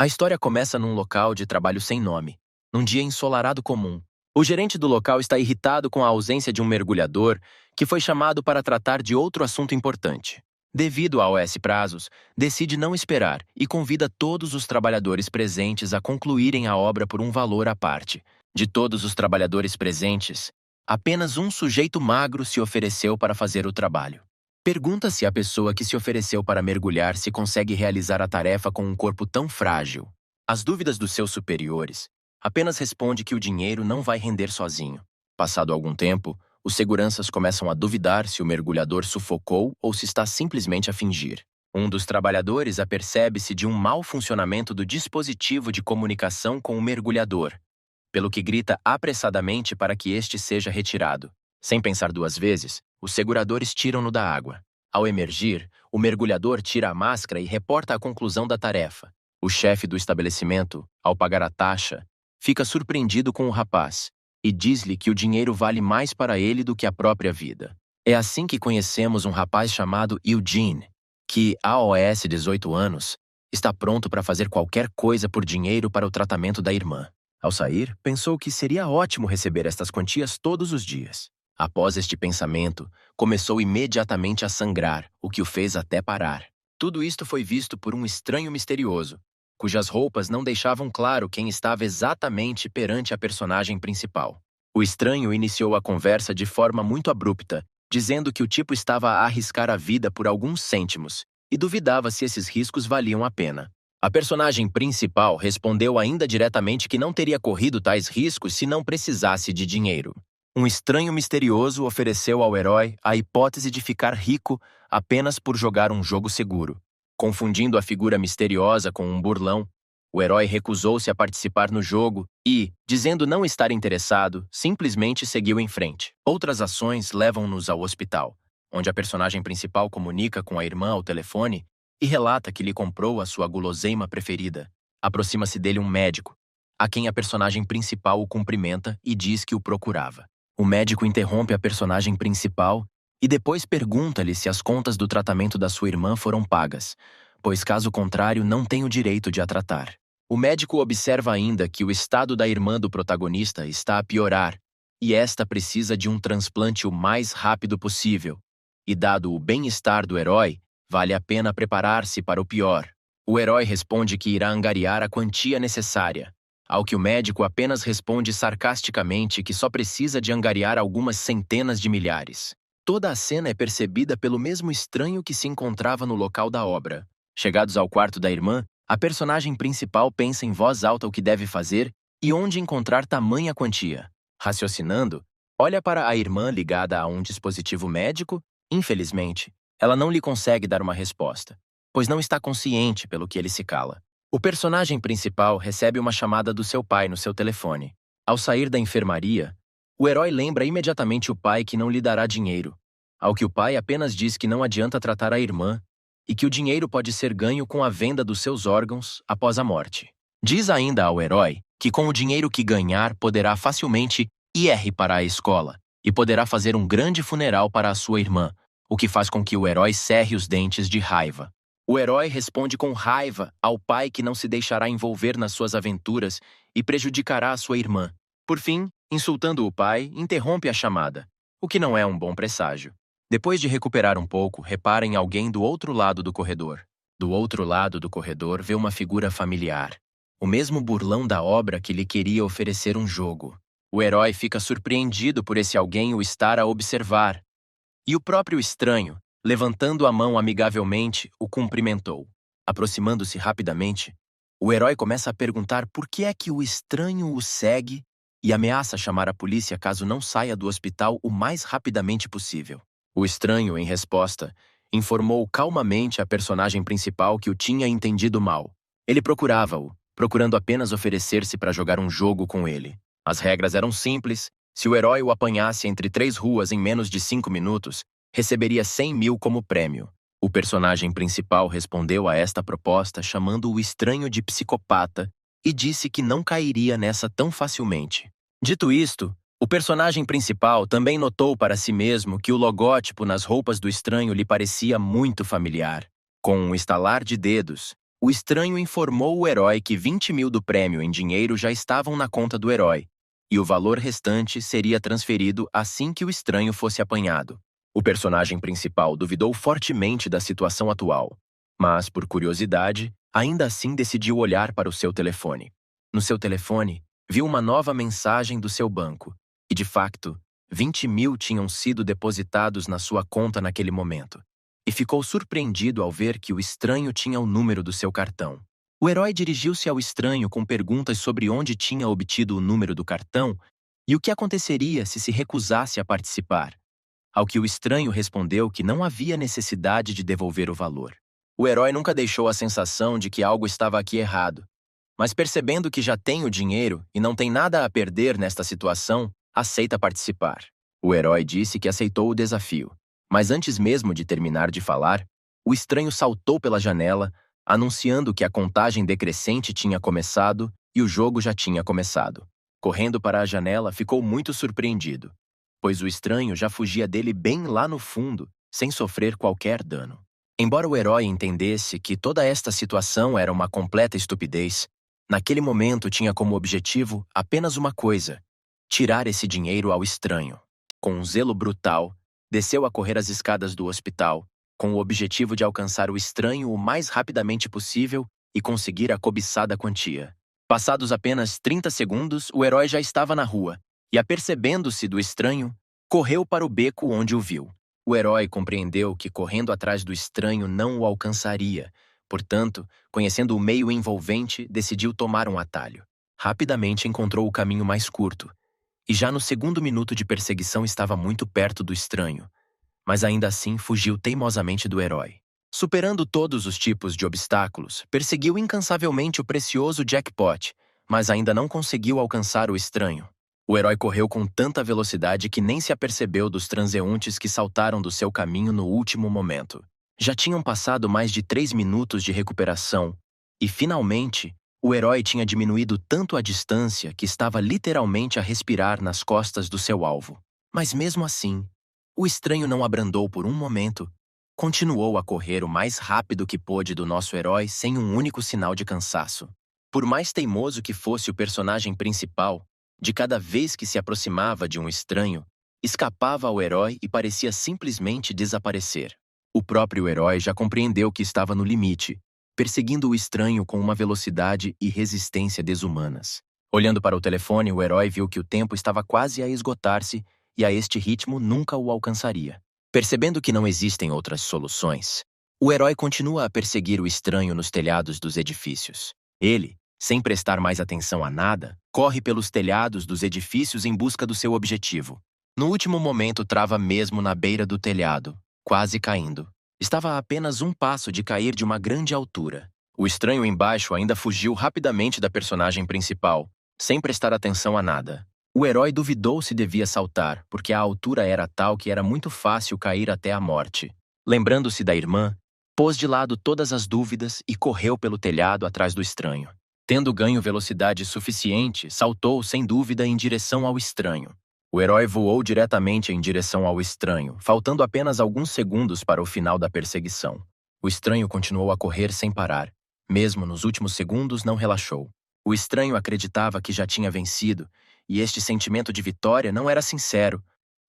A história começa num local de trabalho sem nome, num dia ensolarado comum. O gerente do local está irritado com a ausência de um mergulhador que foi chamado para tratar de outro assunto importante. Devido a OS prazos, decide não esperar e convida todos os trabalhadores presentes a concluírem a obra por um valor à parte. De todos os trabalhadores presentes, apenas um sujeito magro se ofereceu para fazer o trabalho. Pergunta-se à pessoa que se ofereceu para mergulhar se consegue realizar a tarefa com um corpo tão frágil. As dúvidas dos seus superiores, apenas responde que o dinheiro não vai render sozinho. Passado algum tempo, os seguranças começam a duvidar se o mergulhador sufocou ou se está simplesmente a fingir. Um dos trabalhadores apercebe-se de um mau funcionamento do dispositivo de comunicação com o mergulhador, pelo que grita apressadamente para que este seja retirado. Sem pensar duas vezes, os seguradores tiram-no da água. Ao emergir, o mergulhador tira a máscara e reporta a conclusão da tarefa. O chefe do estabelecimento, ao pagar a taxa, fica surpreendido com o rapaz e diz-lhe que o dinheiro vale mais para ele do que a própria vida. É assim que conhecemos um rapaz chamado Eugene, que, aos 18 anos, está pronto para fazer qualquer coisa por dinheiro para o tratamento da irmã. Ao sair, pensou que seria ótimo receber estas quantias todos os dias. Após este pensamento, começou imediatamente a sangrar, o que o fez até parar. Tudo isto foi visto por um estranho misterioso, cujas roupas não deixavam claro quem estava exatamente perante a personagem principal. O estranho iniciou a conversa de forma muito abrupta, dizendo que o tipo estava a arriscar a vida por alguns cêntimos e duvidava se esses riscos valiam a pena. A personagem principal respondeu ainda diretamente que não teria corrido tais riscos se não precisasse de dinheiro. Um estranho misterioso ofereceu ao herói a hipótese de ficar rico apenas por jogar um jogo seguro. Confundindo a figura misteriosa com um burlão, o herói recusou-se a participar no jogo e, dizendo não estar interessado, simplesmente seguiu em frente. Outras ações levam-nos ao hospital, onde a personagem principal comunica com a irmã ao telefone e relata que lhe comprou a sua guloseima preferida. Aproxima-se dele um médico, a quem a personagem principal o cumprimenta e diz que o procurava. O médico interrompe a personagem principal e depois pergunta-lhe se as contas do tratamento da sua irmã foram pagas, pois caso contrário não tem o direito de a tratar. O médico observa ainda que o estado da irmã do protagonista está a piorar e esta precisa de um transplante o mais rápido possível. E dado o bem-estar do herói, vale a pena preparar-se para o pior. O herói responde que irá angariar a quantia necessária, ao que o médico apenas responde sarcasticamente que só precisa de angariar algumas centenas de milhares. Toda a cena é percebida pelo mesmo estranho que se encontrava no local da obra. Chegados ao quarto da irmã, a personagem principal pensa em voz alta o que deve fazer e onde encontrar tamanha quantia. Raciocinando, olha para a irmã ligada a um dispositivo médico. Infelizmente, ela não lhe consegue dar uma resposta, pois não está consciente pelo que ele se cala. O personagem principal recebe uma chamada do seu pai no seu telefone. Ao sair da enfermaria, o herói lembra imediatamente o pai que não lhe dará dinheiro, ao que o pai apenas diz que não adianta tratar a irmã e que o dinheiro pode ser ganho com a venda dos seus órgãos após a morte. Diz ainda ao herói que com o dinheiro que ganhar poderá facilmente ir para a escola e poderá fazer um grande funeral para a sua irmã, o que faz com que o herói cerre os dentes de raiva. O herói responde com raiva ao pai que não se deixará envolver nas suas aventuras e prejudicará a sua irmã. Por fim, insultando o pai, interrompe a chamada, o que não é um bom presságio. Depois de recuperar um pouco, repara em alguém do outro lado do corredor. Do outro lado do corredor vê uma figura familiar, o mesmo burlão da obra que lhe queria oferecer um jogo. O herói fica surpreendido por esse alguém o estar a observar, e o próprio estranho, levantando a mão amigavelmente, o cumprimentou. Aproximando-se rapidamente, o herói começa a perguntar por que é que o estranho o segue e ameaça chamar a polícia caso não saia do hospital o mais rapidamente possível. O estranho, em resposta, informou calmamente a personagem principal que o tinha entendido mal. Ele procurava-o, procurando apenas oferecer-se para jogar um jogo com ele. As regras eram simples. Se o herói o apanhasse entre 3 ruas em menos de 5 minutos, receberia 100 mil como prêmio. O personagem principal respondeu a esta proposta chamando o estranho de psicopata e disse que não cairia nessa tão facilmente. Dito isto, o personagem principal também notou para si mesmo que o logótipo nas roupas do estranho lhe parecia muito familiar. Com um estalar de dedos, O estranho informou o herói que 20 mil do prêmio em dinheiro já estavam na conta do herói, e o valor restante seria transferido assim que o estranho fosse apanhado. O personagem principal duvidou fortemente da situação atual, mas, por curiosidade, ainda assim decidiu olhar para o seu telefone. No seu telefone, viu uma nova mensagem do seu banco, e de facto, 20 mil tinham sido depositados na sua conta naquele momento. E ficou surpreendido ao ver que o estranho tinha o número do seu cartão. O herói dirigiu-se ao estranho com perguntas sobre onde tinha obtido o número do cartão e o que aconteceria se recusasse a participar. Ao que o estranho respondeu que não havia necessidade de devolver o valor. O herói nunca deixou a sensação de que algo estava aqui errado, mas percebendo que já tem o dinheiro e não tem nada a perder nesta situação, aceita participar. O herói disse que aceitou o desafio, mas antes mesmo de terminar de falar, o estranho saltou pela janela, anunciando que a contagem decrescente tinha começado e o jogo já tinha começado. Correndo para a janela, ficou muito surpreendido, pois o estranho já fugia dele bem lá no fundo, sem sofrer qualquer dano. Embora o herói entendesse que toda esta situação era uma completa estupidez, naquele momento tinha como objetivo apenas uma coisa: tirar esse dinheiro ao estranho. Com um zelo brutal, desceu a correr as escadas do hospital, com o objetivo de alcançar o estranho o mais rapidamente possível e conseguir a cobiçada quantia. Passados apenas 30 segundos, o herói já estava na rua, e, apercebendo-se do estranho, correu para o beco onde o viu. O herói compreendeu que correndo atrás do estranho não o alcançaria, portanto, conhecendo o meio envolvente, decidiu tomar um atalho. Rapidamente encontrou o caminho mais curto, e já no segundo minuto de perseguição estava muito perto do estranho, mas ainda assim fugiu teimosamente do herói. Superando todos os tipos de obstáculos, perseguiu incansavelmente o precioso jackpot, mas ainda não conseguiu alcançar o estranho. O herói correu com tanta velocidade que nem se apercebeu dos transeuntes que saltaram do seu caminho no último momento. Já tinham passado mais de 3 minutos de recuperação, e finalmente, o herói tinha diminuído tanto a distância que estava literalmente a respirar nas costas do seu alvo. Mas mesmo assim, o estranho não abrandou por um momento. Continuou a correr o mais rápido que pôde do nosso herói sem um único sinal de cansaço. Por mais teimoso que fosse o personagem principal, de cada vez que se aproximava de um estranho, escapava ao herói e parecia simplesmente desaparecer. O próprio herói já compreendeu que estava no limite, perseguindo o estranho com uma velocidade e resistência desumanas. Olhando para o telefone, o herói viu que o tempo estava quase a esgotar-se e a este ritmo nunca o alcançaria. Percebendo que não existem outras soluções, o herói continua a perseguir o estranho nos telhados dos edifícios. Ele, sem prestar mais atenção a nada, corre pelos telhados dos edifícios em busca do seu objetivo. No último momento, trava mesmo na beira do telhado, quase caindo. Estava a apenas um passo de cair de uma grande altura. O estranho embaixo ainda fugiu rapidamente da personagem principal, sem prestar atenção a nada. O herói duvidou se devia saltar, porque a altura era tal que era muito fácil cair até a morte. Lembrando-se da irmã, pôs de lado todas as dúvidas e correu pelo telhado atrás do estranho. Tendo ganho velocidade suficiente, saltou sem dúvida em direção ao estranho. O herói voou diretamente em direção ao estranho, faltando apenas alguns segundos para o final da perseguição. O estranho continuou a correr sem parar. Mesmo nos últimos segundos, não relaxou. O estranho acreditava que já tinha vencido, e este sentimento de vitória não era sincero,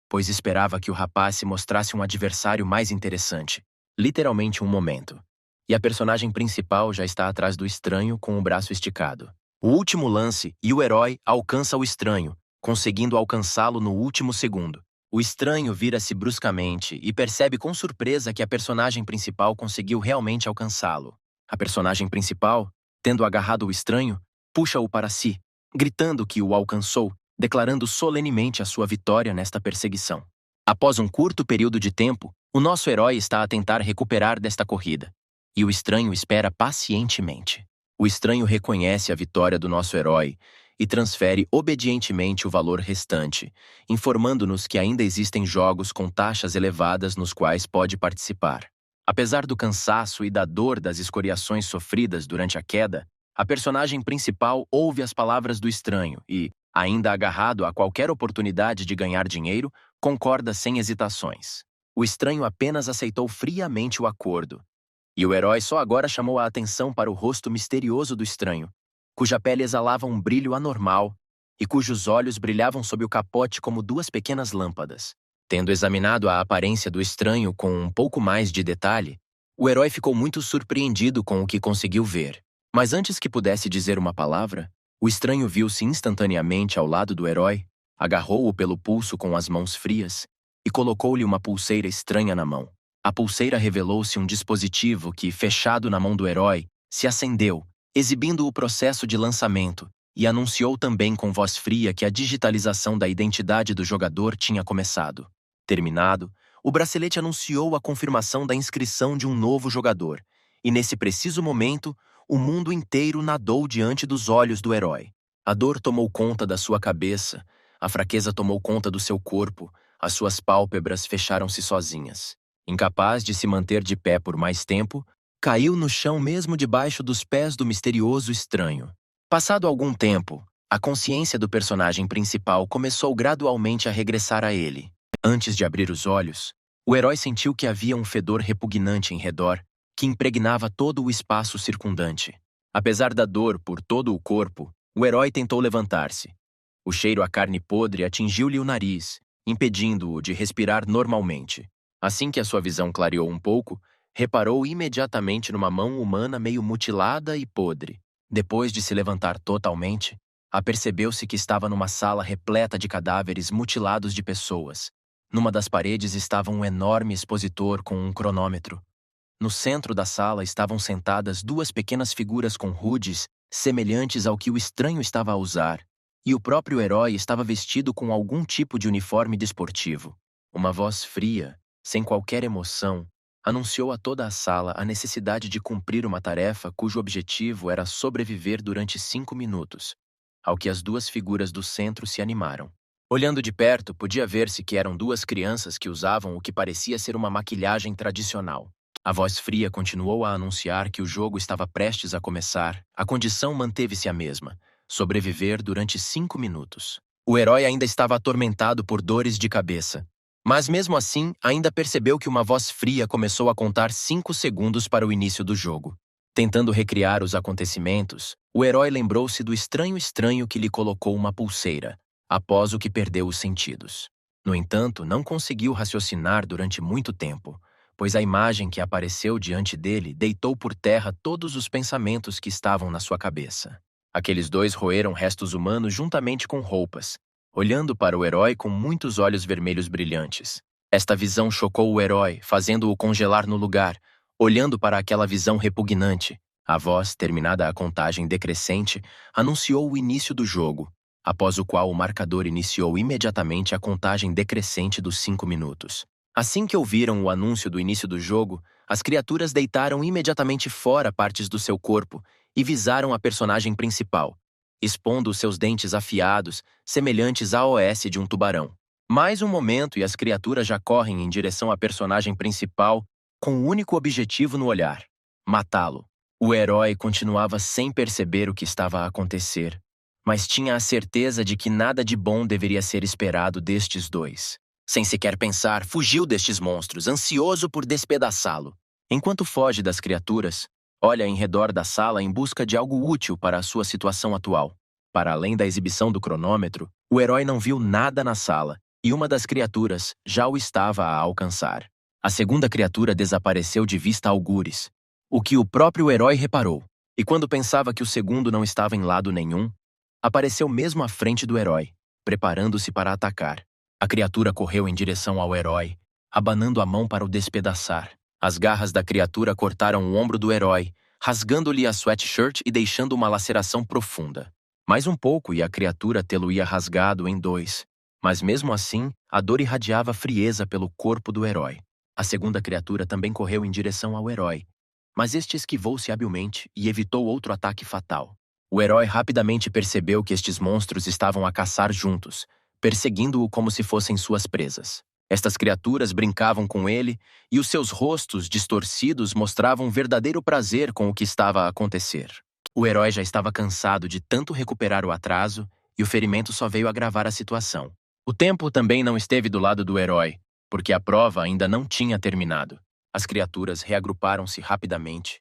pois esperava que o rapaz se mostrasse um adversário mais interessante. Literalmente um momento. E a personagem principal já está atrás do estranho com o braço esticado. O último lance e o herói alcança o estranho, conseguindo alcançá-lo no último segundo. O estranho vira-se bruscamente e percebe com surpresa que a personagem principal conseguiu realmente alcançá-lo. A personagem principal, tendo agarrado o estranho, puxa-o para si, gritando que o alcançou, declarando solenemente a sua vitória nesta perseguição. Após um curto período de tempo, o nosso herói está a tentar recuperar desta corrida, e o estranho espera pacientemente. O estranho reconhece a vitória do nosso herói e transfere obedientemente o valor restante, informando-nos que ainda existem jogos com taxas elevadas nos quais pode participar. Apesar do cansaço e da dor das escoriações sofridas durante a queda, a personagem principal ouve as palavras do estranho e, ainda agarrado a qualquer oportunidade de ganhar dinheiro, concorda sem hesitações. O estranho apenas aceitou friamente o acordo, E o herói só agora chamou a atenção para o rosto misterioso do estranho, cuja pele exalava um brilho anormal e cujos olhos brilhavam sob o capote como duas pequenas lâmpadas. Tendo examinado a aparência do estranho com um pouco mais de detalhe, o herói ficou muito surpreendido com o que conseguiu ver. Mas antes que pudesse dizer uma palavra, o estranho viu-se instantaneamente ao lado do herói, agarrou-o pelo pulso com as mãos frias e colocou-lhe uma pulseira estranha na mão. A pulseira revelou-se um dispositivo que, fechado na mão do herói, se acendeu, exibindo o processo de lançamento, e anunciou também com voz fria que a digitalização da identidade do jogador tinha começado. Terminado, o bracelete anunciou a confirmação da inscrição de um novo jogador, e nesse preciso momento, o mundo inteiro nadou diante dos olhos do herói. A dor tomou conta da sua cabeça, a fraqueza tomou conta do seu corpo, as suas pálpebras fecharam-se sozinhas. Incapaz de se manter de pé por mais tempo, caiu no chão mesmo debaixo dos pés do misterioso estranho. Passado algum tempo, a consciência do personagem principal começou gradualmente a regressar a ele. Antes de abrir os olhos, o herói sentiu que havia um fedor repugnante em redor, que impregnava todo o espaço circundante. Apesar da dor por todo o corpo, o herói tentou levantar-se. O cheiro a carne podre atingiu-lhe o nariz, impedindo-o de respirar normalmente. Assim que a sua visão clareou um pouco, reparou imediatamente numa mão humana meio mutilada e podre. Depois de se levantar totalmente, apercebeu-se que estava numa sala repleta de cadáveres mutilados de pessoas. Numa das paredes estava um enorme expositor com um cronômetro. No centro da sala estavam sentadas duas pequenas figuras com hoodies semelhantes ao que o estranho estava a usar, e o próprio herói estava vestido com algum tipo de uniforme desportivo. Uma voz fria, sem qualquer emoção, anunciou a toda a sala a necessidade de cumprir uma tarefa cujo objetivo era sobreviver durante 5 minutos, ao que as duas figuras do centro se animaram. Olhando de perto, podia ver-se que eram duas crianças que usavam o que parecia ser uma maquilhagem tradicional. A voz fria continuou a anunciar que o jogo estava prestes a começar. A condição manteve-se a mesma: sobreviver durante 5 minutos. O herói ainda estava atormentado por dores de cabeça. Mas mesmo assim, ainda percebeu que uma voz fria começou a contar 5 segundos para o início do jogo. Tentando recriar os acontecimentos, o herói lembrou-se do estranho que lhe colocou uma pulseira, após o que perdeu os sentidos. No entanto, não conseguiu raciocinar durante muito tempo, pois a imagem que apareceu diante dele deitou por terra todos os pensamentos que estavam na sua cabeça. Aqueles dois roeram restos humanos juntamente com roupas, olhando para o herói com muitos olhos vermelhos brilhantes. Esta visão chocou o herói, fazendo-o congelar no lugar, olhando para aquela visão repugnante. A voz, terminada a contagem decrescente, anunciou o início do jogo, após o qual o marcador iniciou imediatamente a contagem decrescente dos 5 minutos. Assim que ouviram o anúncio do início do jogo, as criaturas deitaram imediatamente fora partes do seu corpo e visaram a personagem principal, expondo os seus dentes afiados, semelhantes à OS de um tubarão. Mais um momento e as criaturas já correm em direção à personagem principal com o único objetivo no olhar: matá-lo. O herói continuava sem perceber o que estava a acontecer, mas tinha a certeza de que nada de bom deveria ser esperado destes dois. Sem sequer pensar, fugiu destes monstros, ansioso por despedaçá-lo. Enquanto foge das criaturas, olha em redor da sala em busca de algo útil para a sua situação atual. Para além da exibição do cronômetro, o herói não viu nada na sala, e uma das criaturas já o estava a alcançar. A segunda criatura desapareceu de vista algures, o que o próprio herói reparou. E quando pensava que o segundo não estava em lado nenhum, apareceu mesmo à frente do herói, preparando-se para atacar. A criatura correu em direção ao herói, abanando a mão para o despedaçar. As garras da criatura cortaram o ombro do herói, rasgando-lhe a sweatshirt e deixando uma laceração profunda. Mais um pouco e a criatura tê-lo-ia rasgado em 2, mas mesmo assim, a dor irradiava frieza pelo corpo do herói. A segunda criatura também correu em direção ao herói, mas este esquivou-se habilmente e evitou outro ataque fatal. O herói rapidamente percebeu que estes monstros estavam a caçar juntos, perseguindo-o como se fossem suas presas. Estas criaturas brincavam com ele e os seus rostos distorcidos mostravam verdadeiro prazer com o que estava a acontecer. O herói já estava cansado de tanto recuperar o atraso e o ferimento só veio agravar a situação. O tempo também não esteve do lado do herói, porque a prova ainda não tinha terminado. As criaturas reagruparam-se rapidamente,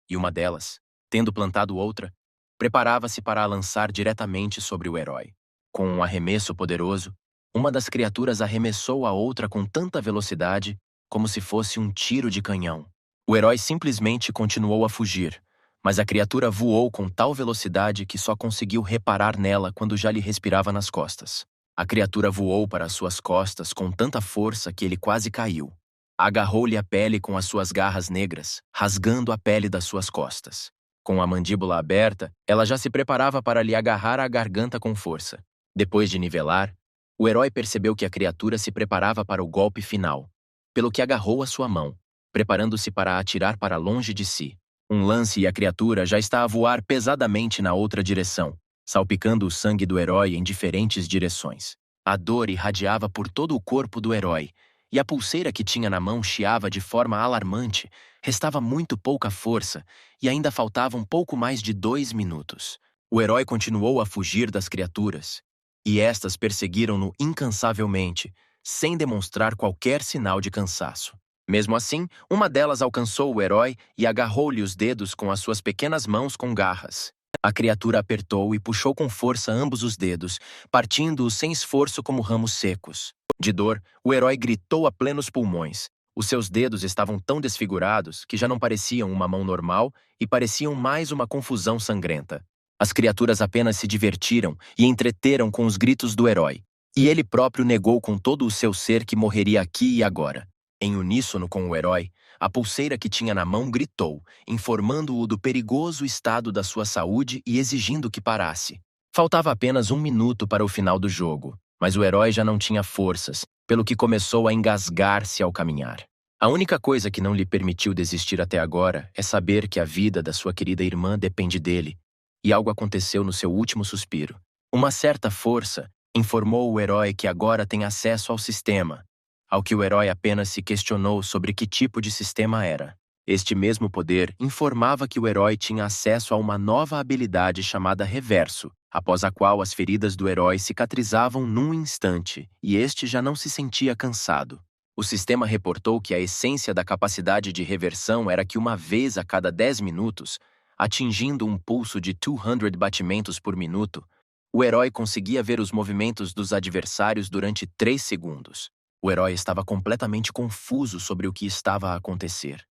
e uma delas, tendo plantado outra, preparava-se para a lançar diretamente sobre o herói. Com um arremesso poderoso, uma das criaturas arremessou a outra com tanta velocidade como se fosse um tiro de canhão. O herói simplesmente continuou a fugir, mas a criatura voou com tal velocidade que só conseguiu reparar nela quando já lhe respirava nas costas. A criatura voou para suas costas com tanta força que ele quase caiu. Agarrou-lhe a pele com as suas garras negras, rasgando a pele das suas costas. Com a mandíbula aberta, ela já se preparava para lhe agarrar a garganta com força. Depois de nivelar, o herói percebeu que a criatura se preparava para o golpe final, pelo que agarrou a sua mão, preparando-se para atirar para longe de si. Um lance e a criatura já está a voar pesadamente na outra direção, salpicando o sangue do herói em diferentes direções. A dor irradiava por todo o corpo do herói, e a pulseira que tinha na mão chiava de forma alarmante. Restava muito pouca força, e ainda faltavam pouco mais de 2 minutos. O herói continuou a fugir das criaturas, e estas perseguiram-no incansavelmente, sem demonstrar qualquer sinal de cansaço. Mesmo assim, uma delas alcançou o herói e agarrou-lhe os dedos com as suas pequenas mãos com garras. A criatura apertou e puxou com força ambos os dedos, partindo-os sem esforço como ramos secos. De dor, o herói gritou a plenos pulmões. Os seus dedos estavam tão desfigurados que já não pareciam uma mão normal e pareciam mais uma confusão sangrenta. As criaturas apenas se divertiram e entreteram com os gritos do herói, e ele próprio negou com todo o seu ser que morreria aqui e agora. Em uníssono com o herói, a pulseira que tinha na mão gritou, informando-o do perigoso estado da sua saúde e exigindo que parasse. Faltava apenas 1 minuto para o final do jogo, mas o herói já não tinha forças, pelo que começou a engasgar-se ao caminhar. A única coisa que não lhe permitiu desistir até agora é saber que a vida da sua querida irmã depende dele, e algo aconteceu no seu último suspiro. Uma certa força informou o herói que agora tem acesso ao sistema, ao que o herói apenas se questionou sobre que tipo de sistema era. Este mesmo poder informava que o herói tinha acesso a uma nova habilidade chamada Reverso, após a qual as feridas do herói cicatrizavam num instante, e este já não se sentia cansado. O sistema reportou que a essência da capacidade de reversão era que uma vez a cada 10 minutos, atingindo um pulso de 200 batimentos por minuto, o herói conseguia ver os movimentos dos adversários durante 3 segundos. O herói estava completamente confuso sobre o que estava a acontecer.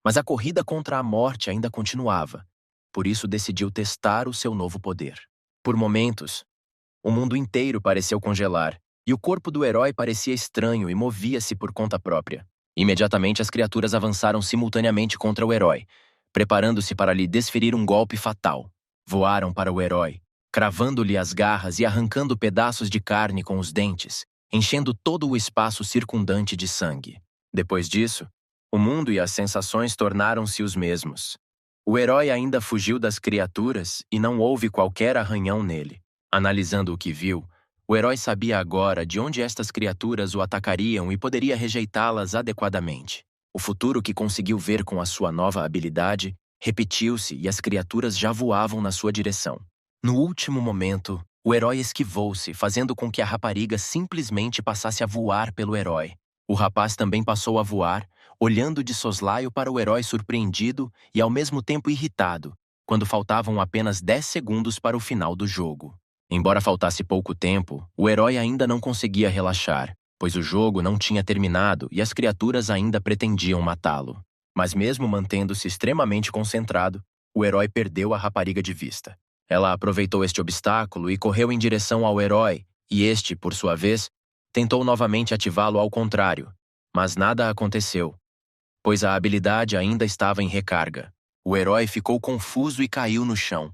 Mas a corrida contra a morte ainda continuava, por isso decidiu testar o seu novo poder. Por momentos, o mundo inteiro pareceu congelar, e o corpo do herói parecia estranho e movia-se por conta própria. Imediatamente as criaturas avançaram simultaneamente contra o herói, preparando-se para lhe desferir um golpe fatal. Voaram para o herói, cravando-lhe as garras e arrancando pedaços de carne com os dentes, enchendo todo o espaço circundante de sangue. Depois disso, o mundo e as sensações tornaram-se os mesmos. O herói ainda fugiu das criaturas e não houve qualquer arranhão nele. Analisando o que viu, o herói sabia agora de onde estas criaturas o atacariam e poderia rejeitá-las adequadamente. O futuro que conseguiu ver com a sua nova habilidade repetiu-se e as criaturas já voavam na sua direção. No último momento, o herói esquivou-se, fazendo com que a rapariga simplesmente passasse a voar pelo herói. O rapaz também passou a voar, olhando de soslaio para o herói surpreendido e ao mesmo tempo irritado, quando faltavam apenas 10 segundos para o final do jogo. Embora faltasse pouco tempo, o herói ainda não conseguia relaxar, pois o jogo não tinha terminado e as criaturas ainda pretendiam matá-lo. Mas mesmo mantendo-se extremamente concentrado, o herói perdeu a rapariga de vista. Ela aproveitou este obstáculo e correu em direção ao herói, e este, por sua vez, tentou novamente ativá-lo ao contrário, mas nada aconteceu, pois a habilidade ainda estava em recarga. O herói ficou confuso e caiu no chão,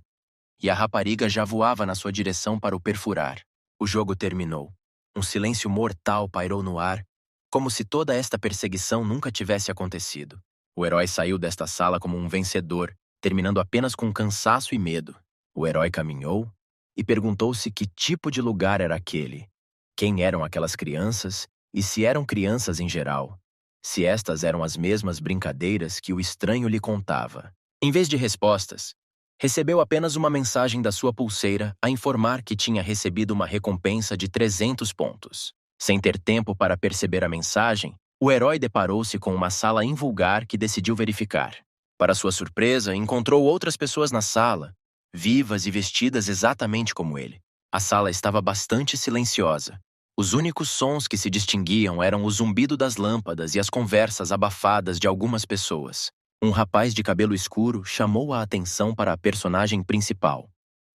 e a rapariga já voava na sua direção para o perfurar. O jogo terminou. Um silêncio mortal pairou no ar, como se toda esta perseguição nunca tivesse acontecido. O herói saiu desta sala como um vencedor, terminando apenas com cansaço e medo. O herói caminhou e perguntou-se que tipo de lugar era aquele, quem eram aquelas crianças e se eram crianças em geral, se estas eram as mesmas brincadeiras que o estranho lhe contava. Em vez de respostas, recebeu apenas uma mensagem da sua pulseira a informar que tinha recebido uma recompensa de 300 pontos. Sem ter tempo para perceber a mensagem, O herói deparou-se com uma sala invulgar que decidiu verificar. Para sua surpresa, encontrou outras pessoas na sala, vivas e vestidas exatamente como ele. A sala estava bastante silenciosa. Os únicos sons que se distinguiam eram o zumbido das lâmpadas e as conversas abafadas de algumas pessoas. Um rapaz de cabelo escuro chamou a atenção para a personagem principal.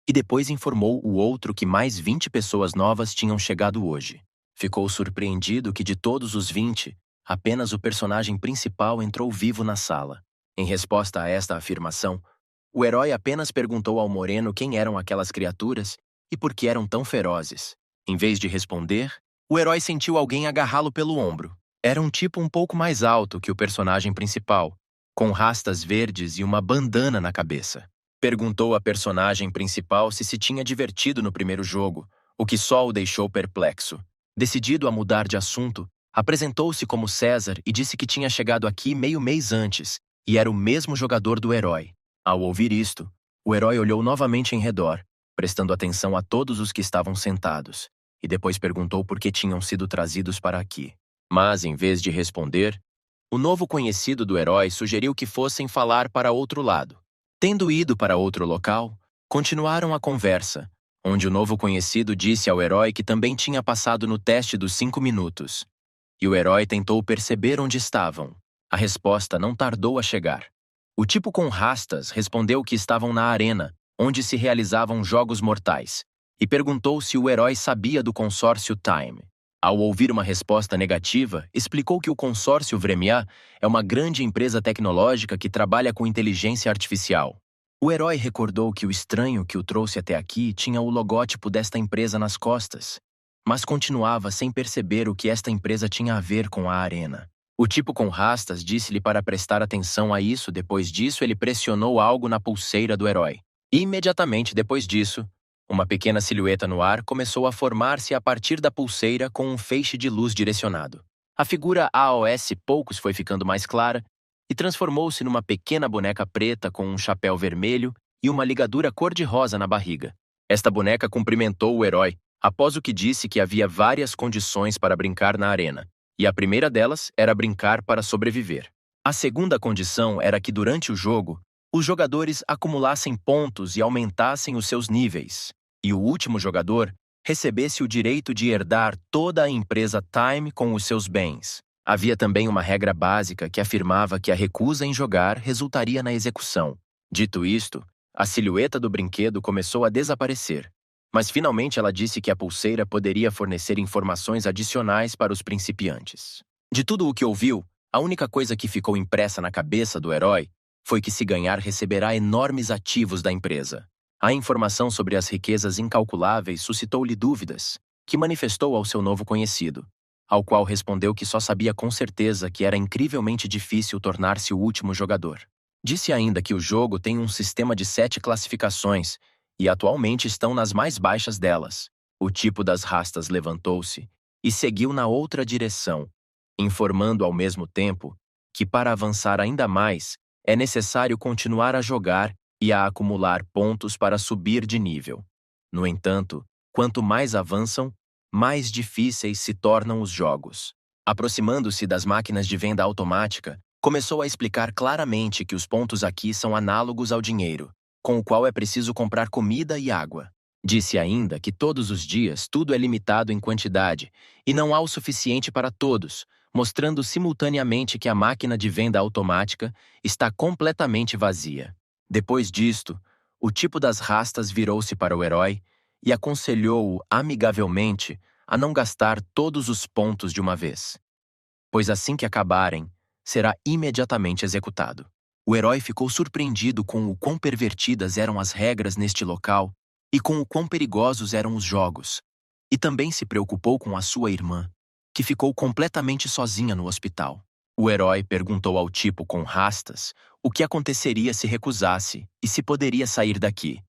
E depois informou o outro que mais 20 pessoas novas tinham chegado hoje. Ficou surpreendido que de todos os 20, apenas o personagem principal entrou vivo na sala. Em resposta a esta afirmação, o herói apenas perguntou ao moreno quem eram aquelas criaturas e por que eram tão ferozes. Em vez de responder, o herói sentiu alguém agarrá-lo pelo ombro. Era um tipo um pouco mais alto que o personagem principal, com rastas verdes e uma bandana na cabeça. Perguntou à personagem principal se tinha divertido no primeiro jogo, o que só o deixou perplexo. Decidido a mudar de assunto, apresentou-se como César e disse que tinha chegado aqui meio mês antes e era o mesmo jogador do herói. Ao ouvir isto, o herói olhou novamente em redor, prestando atenção a todos os que estavam sentados, e depois perguntou por que tinham sido trazidos para aqui. Mas, em vez de responder, o novo conhecido do herói sugeriu que fossem falar para outro lado. Tendo ido para outro local, continuaram a conversa, onde o novo conhecido disse ao herói que também tinha passado no teste dos 5 minutos. E o herói tentou perceber onde estavam. A resposta não tardou a chegar. O tipo com rastas respondeu que estavam na arena, onde se realizavam jogos mortais, e perguntou se o herói sabia do consórcio Time. Ao ouvir uma resposta negativa, explicou que o consórcio Vremia é uma grande empresa tecnológica que trabalha com inteligência artificial. O herói recordou que o estranho que o trouxe até aqui tinha o logótipo desta empresa nas costas, mas continuava sem perceber o que esta empresa tinha a ver com a arena. O tipo com rastas disse-lhe para prestar atenção a isso. Depois disso, ele pressionou algo na pulseira do herói. E, imediatamente depois disso, uma pequena silhueta no ar começou a formar-se a partir da pulseira com um feixe de luz direcionado. A figura AOS poucos foi ficando mais clara e transformou-se numa pequena boneca preta com um chapéu vermelho e uma ligadura cor-de-rosa na barriga. Esta boneca cumprimentou o herói, após o que disse que havia várias condições para brincar na arena, e a primeira delas era brincar para sobreviver. A segunda condição era que durante o jogo, os jogadores acumulassem pontos e aumentassem os seus níveis, e o último jogador recebesse o direito de herdar toda a empresa Time com os seus bens. Havia também uma regra básica que afirmava que a recusa em jogar resultaria na execução. Dito isto, a silhueta do brinquedo começou a desaparecer, mas finalmente ela disse que a pulseira poderia fornecer informações adicionais para os principiantes. De tudo o que ouviu, a única coisa que ficou impressa na cabeça do herói foi que, se ganhar, receberá enormes ativos da empresa. A informação sobre as riquezas incalculáveis suscitou-lhe dúvidas, que manifestou ao seu novo conhecido, ao qual respondeu que só sabia com certeza que era incrivelmente difícil tornar-se o último jogador. Disse ainda que o jogo tem um sistema de 7 classificações, e atualmente estão nas mais baixas delas. O tipo das rastas levantou-se e seguiu na outra direção, informando ao mesmo tempo que, para avançar ainda mais, é necessário continuar a jogar e a acumular pontos para subir de nível. No entanto, quanto mais avançam, mais difíceis se tornam os jogos. Aproximando-se das máquinas de venda automática, começou a explicar claramente que os pontos aqui são análogos ao dinheiro, com o qual é preciso comprar comida e água. Disse ainda que todos os dias tudo é limitado em quantidade e não há o suficiente para todos, mostrando simultaneamente que a máquina de venda automática está completamente vazia. Depois disto, o tipo das rastas virou-se para o herói e aconselhou-o amigavelmente a não gastar todos os pontos de uma vez, pois assim que acabarem, será imediatamente executado. O herói ficou surpreendido com o quão pervertidas eram as regras neste local e com o quão perigosos eram os jogos. E também se preocupou com a sua irmã, que ficou completamente sozinha no hospital. O herói perguntou ao tipo com rastas o que aconteceria se recusasse e se poderia sair daqui.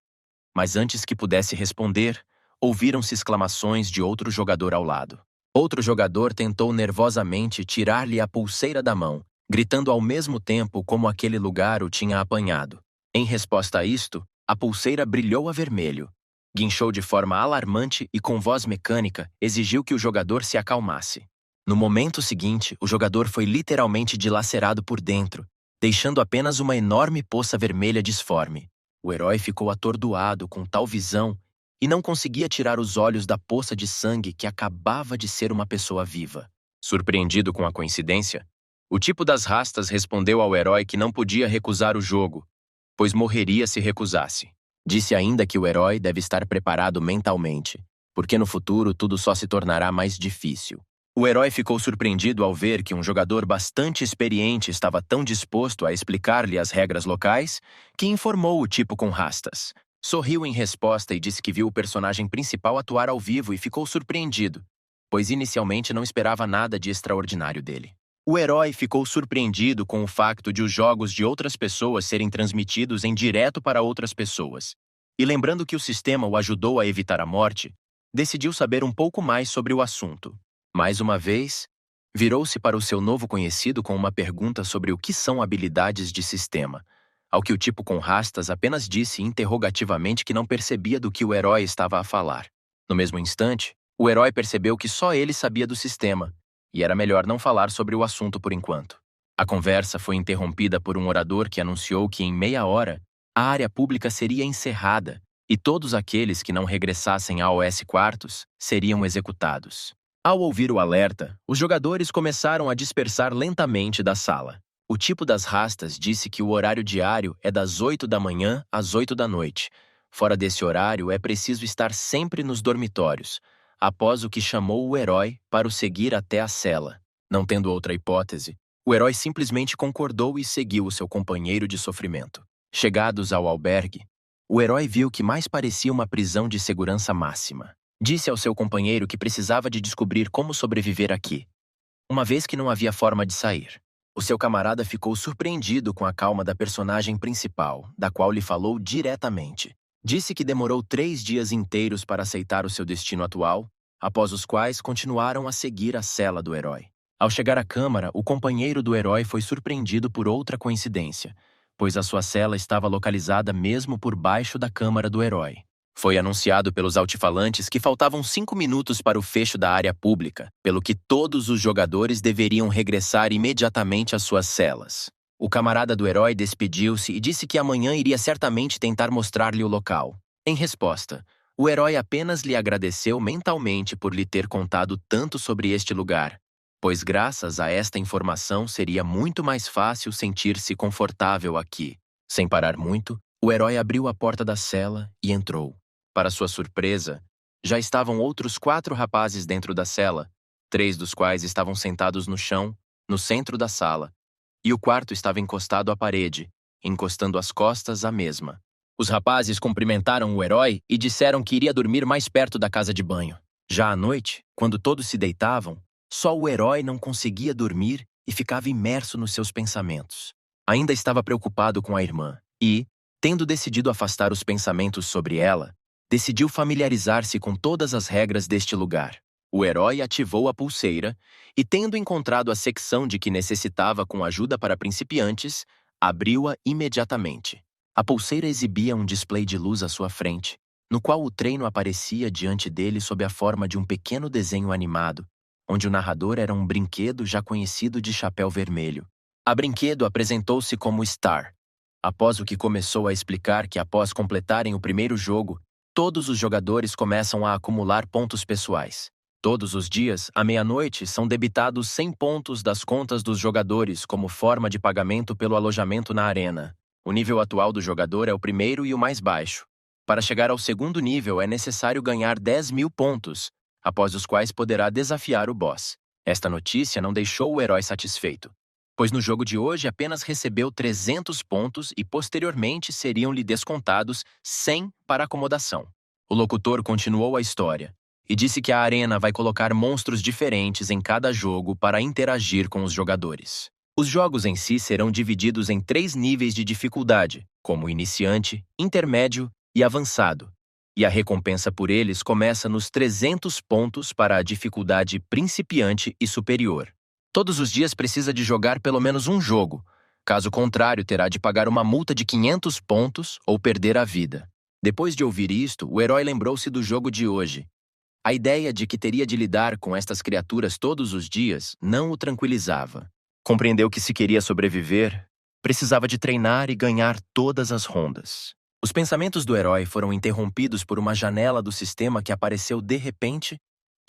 Mas antes que pudesse responder, ouviram-se exclamações de outro jogador ao lado. Outro jogador tentou nervosamente tirar-lhe a pulseira da mão, gritando ao mesmo tempo como aquele lugar o tinha apanhado. Em resposta a isto, a pulseira brilhou a vermelho, guinchou de forma alarmante e com voz mecânica exigiu que o jogador se acalmasse. No momento seguinte, o jogador foi literalmente dilacerado por dentro, deixando apenas uma enorme poça vermelha disforme. O herói ficou atordoado com tal visão e não conseguia tirar os olhos da poça de sangue que acabava de ser uma pessoa viva. Surpreendido com a coincidência, o tipo das rastas respondeu ao herói que não podia recusar o jogo, pois morreria se recusasse. Disse ainda que o herói deve estar preparado mentalmente, porque no futuro tudo só se tornará mais difícil. O herói ficou surpreendido ao ver que um jogador bastante experiente estava tão disposto a explicar-lhe as regras locais que informou o tipo com rastas. Sorriu em resposta e disse que viu o personagem principal atuar ao vivo e ficou surpreendido, pois inicialmente não esperava nada de extraordinário dele. O herói ficou surpreendido com o facto de os jogos de outras pessoas serem transmitidos em direto para outras pessoas. E lembrando que o sistema o ajudou a evitar a morte, decidiu saber um pouco mais sobre o assunto. Mais uma vez, virou-se para o seu novo conhecido com uma pergunta sobre o que são habilidades de sistema, ao que o tipo com rastas apenas disse interrogativamente que não percebia do que o herói estava a falar. No mesmo instante, o herói percebeu que só ele sabia do sistema, e era melhor não falar sobre o assunto por enquanto. A conversa foi interrompida por um orador que anunciou que em meia hora a área pública seria encerrada e todos aqueles que não regressassem ao OS Quartos seriam executados. Ao ouvir o alerta, os jogadores começaram a dispersar lentamente da sala. O tipo das rastas disse que o horário diário é das 8 da manhã às 8 da noite. Fora desse horário, é preciso estar sempre nos dormitórios, após o que chamou o herói para o seguir até a cela. Não tendo outra hipótese, o herói simplesmente concordou e seguiu o seu companheiro de sofrimento. Chegados ao albergue, o herói viu que mais parecia uma prisão de segurança máxima. Disse ao seu companheiro que precisava de descobrir como sobreviver aqui, uma vez que não havia forma de sair. O seu camarada ficou surpreendido com a calma da personagem principal, da qual lhe falou diretamente. Disse que demorou 3 dias inteiros para aceitar o seu destino atual, após os quais continuaram a seguir a cela do herói. Ao chegar à câmara, o companheiro do herói foi surpreendido por outra coincidência, pois a sua cela estava localizada mesmo por baixo da câmara do herói. Foi anunciado pelos altifalantes que faltavam 5 minutos para o fecho da área pública, pelo que todos os jogadores deveriam regressar imediatamente às suas celas. O camarada do herói despediu-se e disse que amanhã iria certamente tentar mostrar-lhe o local. Em resposta, o herói apenas lhe agradeceu mentalmente por lhe ter contado tanto sobre este lugar, pois graças a esta informação seria muito mais fácil sentir-se confortável aqui. Sem parar muito, o herói abriu a porta da cela e entrou. Para sua surpresa, já estavam outros 4 rapazes dentro da cela, 3 dos quais estavam sentados no chão, no centro da sala, e o quarto estava encostado à parede, encostando as costas à mesma. Os rapazes cumprimentaram o herói e disseram que iria dormir mais perto da casa de banho. Já à noite, quando todos se deitavam, só o herói não conseguia dormir e ficava imerso nos seus pensamentos. Ainda estava preocupado com a irmã e, tendo decidido afastar os pensamentos sobre ela, decidiu familiarizar-se com todas as regras deste lugar. O herói ativou a pulseira e, tendo encontrado a secção de que necessitava com ajuda para principiantes, abriu-a imediatamente. A pulseira exibia um display de luz à sua frente, no qual o treino aparecia diante dele sob a forma de um pequeno desenho animado, onde o narrador era um brinquedo já conhecido de Chapéu Vermelho. A brinquedo apresentou-se como Star, após o que começou a explicar que após completarem o primeiro jogo, todos os jogadores começam a acumular pontos pessoais. Todos os dias, à meia-noite, são debitados 100 pontos das contas dos jogadores como forma de pagamento pelo alojamento na arena. O nível atual do jogador é o primeiro e o mais baixo. Para chegar ao segundo nível, é necessário ganhar 10.000 pontos, após os quais poderá desafiar o boss. Esta notícia não deixou o herói satisfeito, pois no jogo de hoje apenas recebeu 300 pontos e posteriormente seriam-lhe descontados 100 para acomodação. O locutor continuou a história e disse que a arena vai colocar monstros diferentes em cada jogo para interagir com os jogadores. Os jogos em si serão divididos em 3 níveis de dificuldade, como iniciante, intermédio e avançado, e a recompensa por eles começa nos 300 pontos para a dificuldade principiante e superior. Todos os dias precisa de jogar pelo menos um jogo, caso contrário terá de pagar uma multa de 500 pontos ou perder a vida. Depois de ouvir isto, o herói lembrou-se do jogo de hoje. A ideia de que teria de lidar com estas criaturas todos os dias não o tranquilizava. Compreendeu que, se queria sobreviver, precisava de treinar e ganhar todas as rondas. Os pensamentos do herói foram interrompidos por uma janela do sistema que apareceu de repente,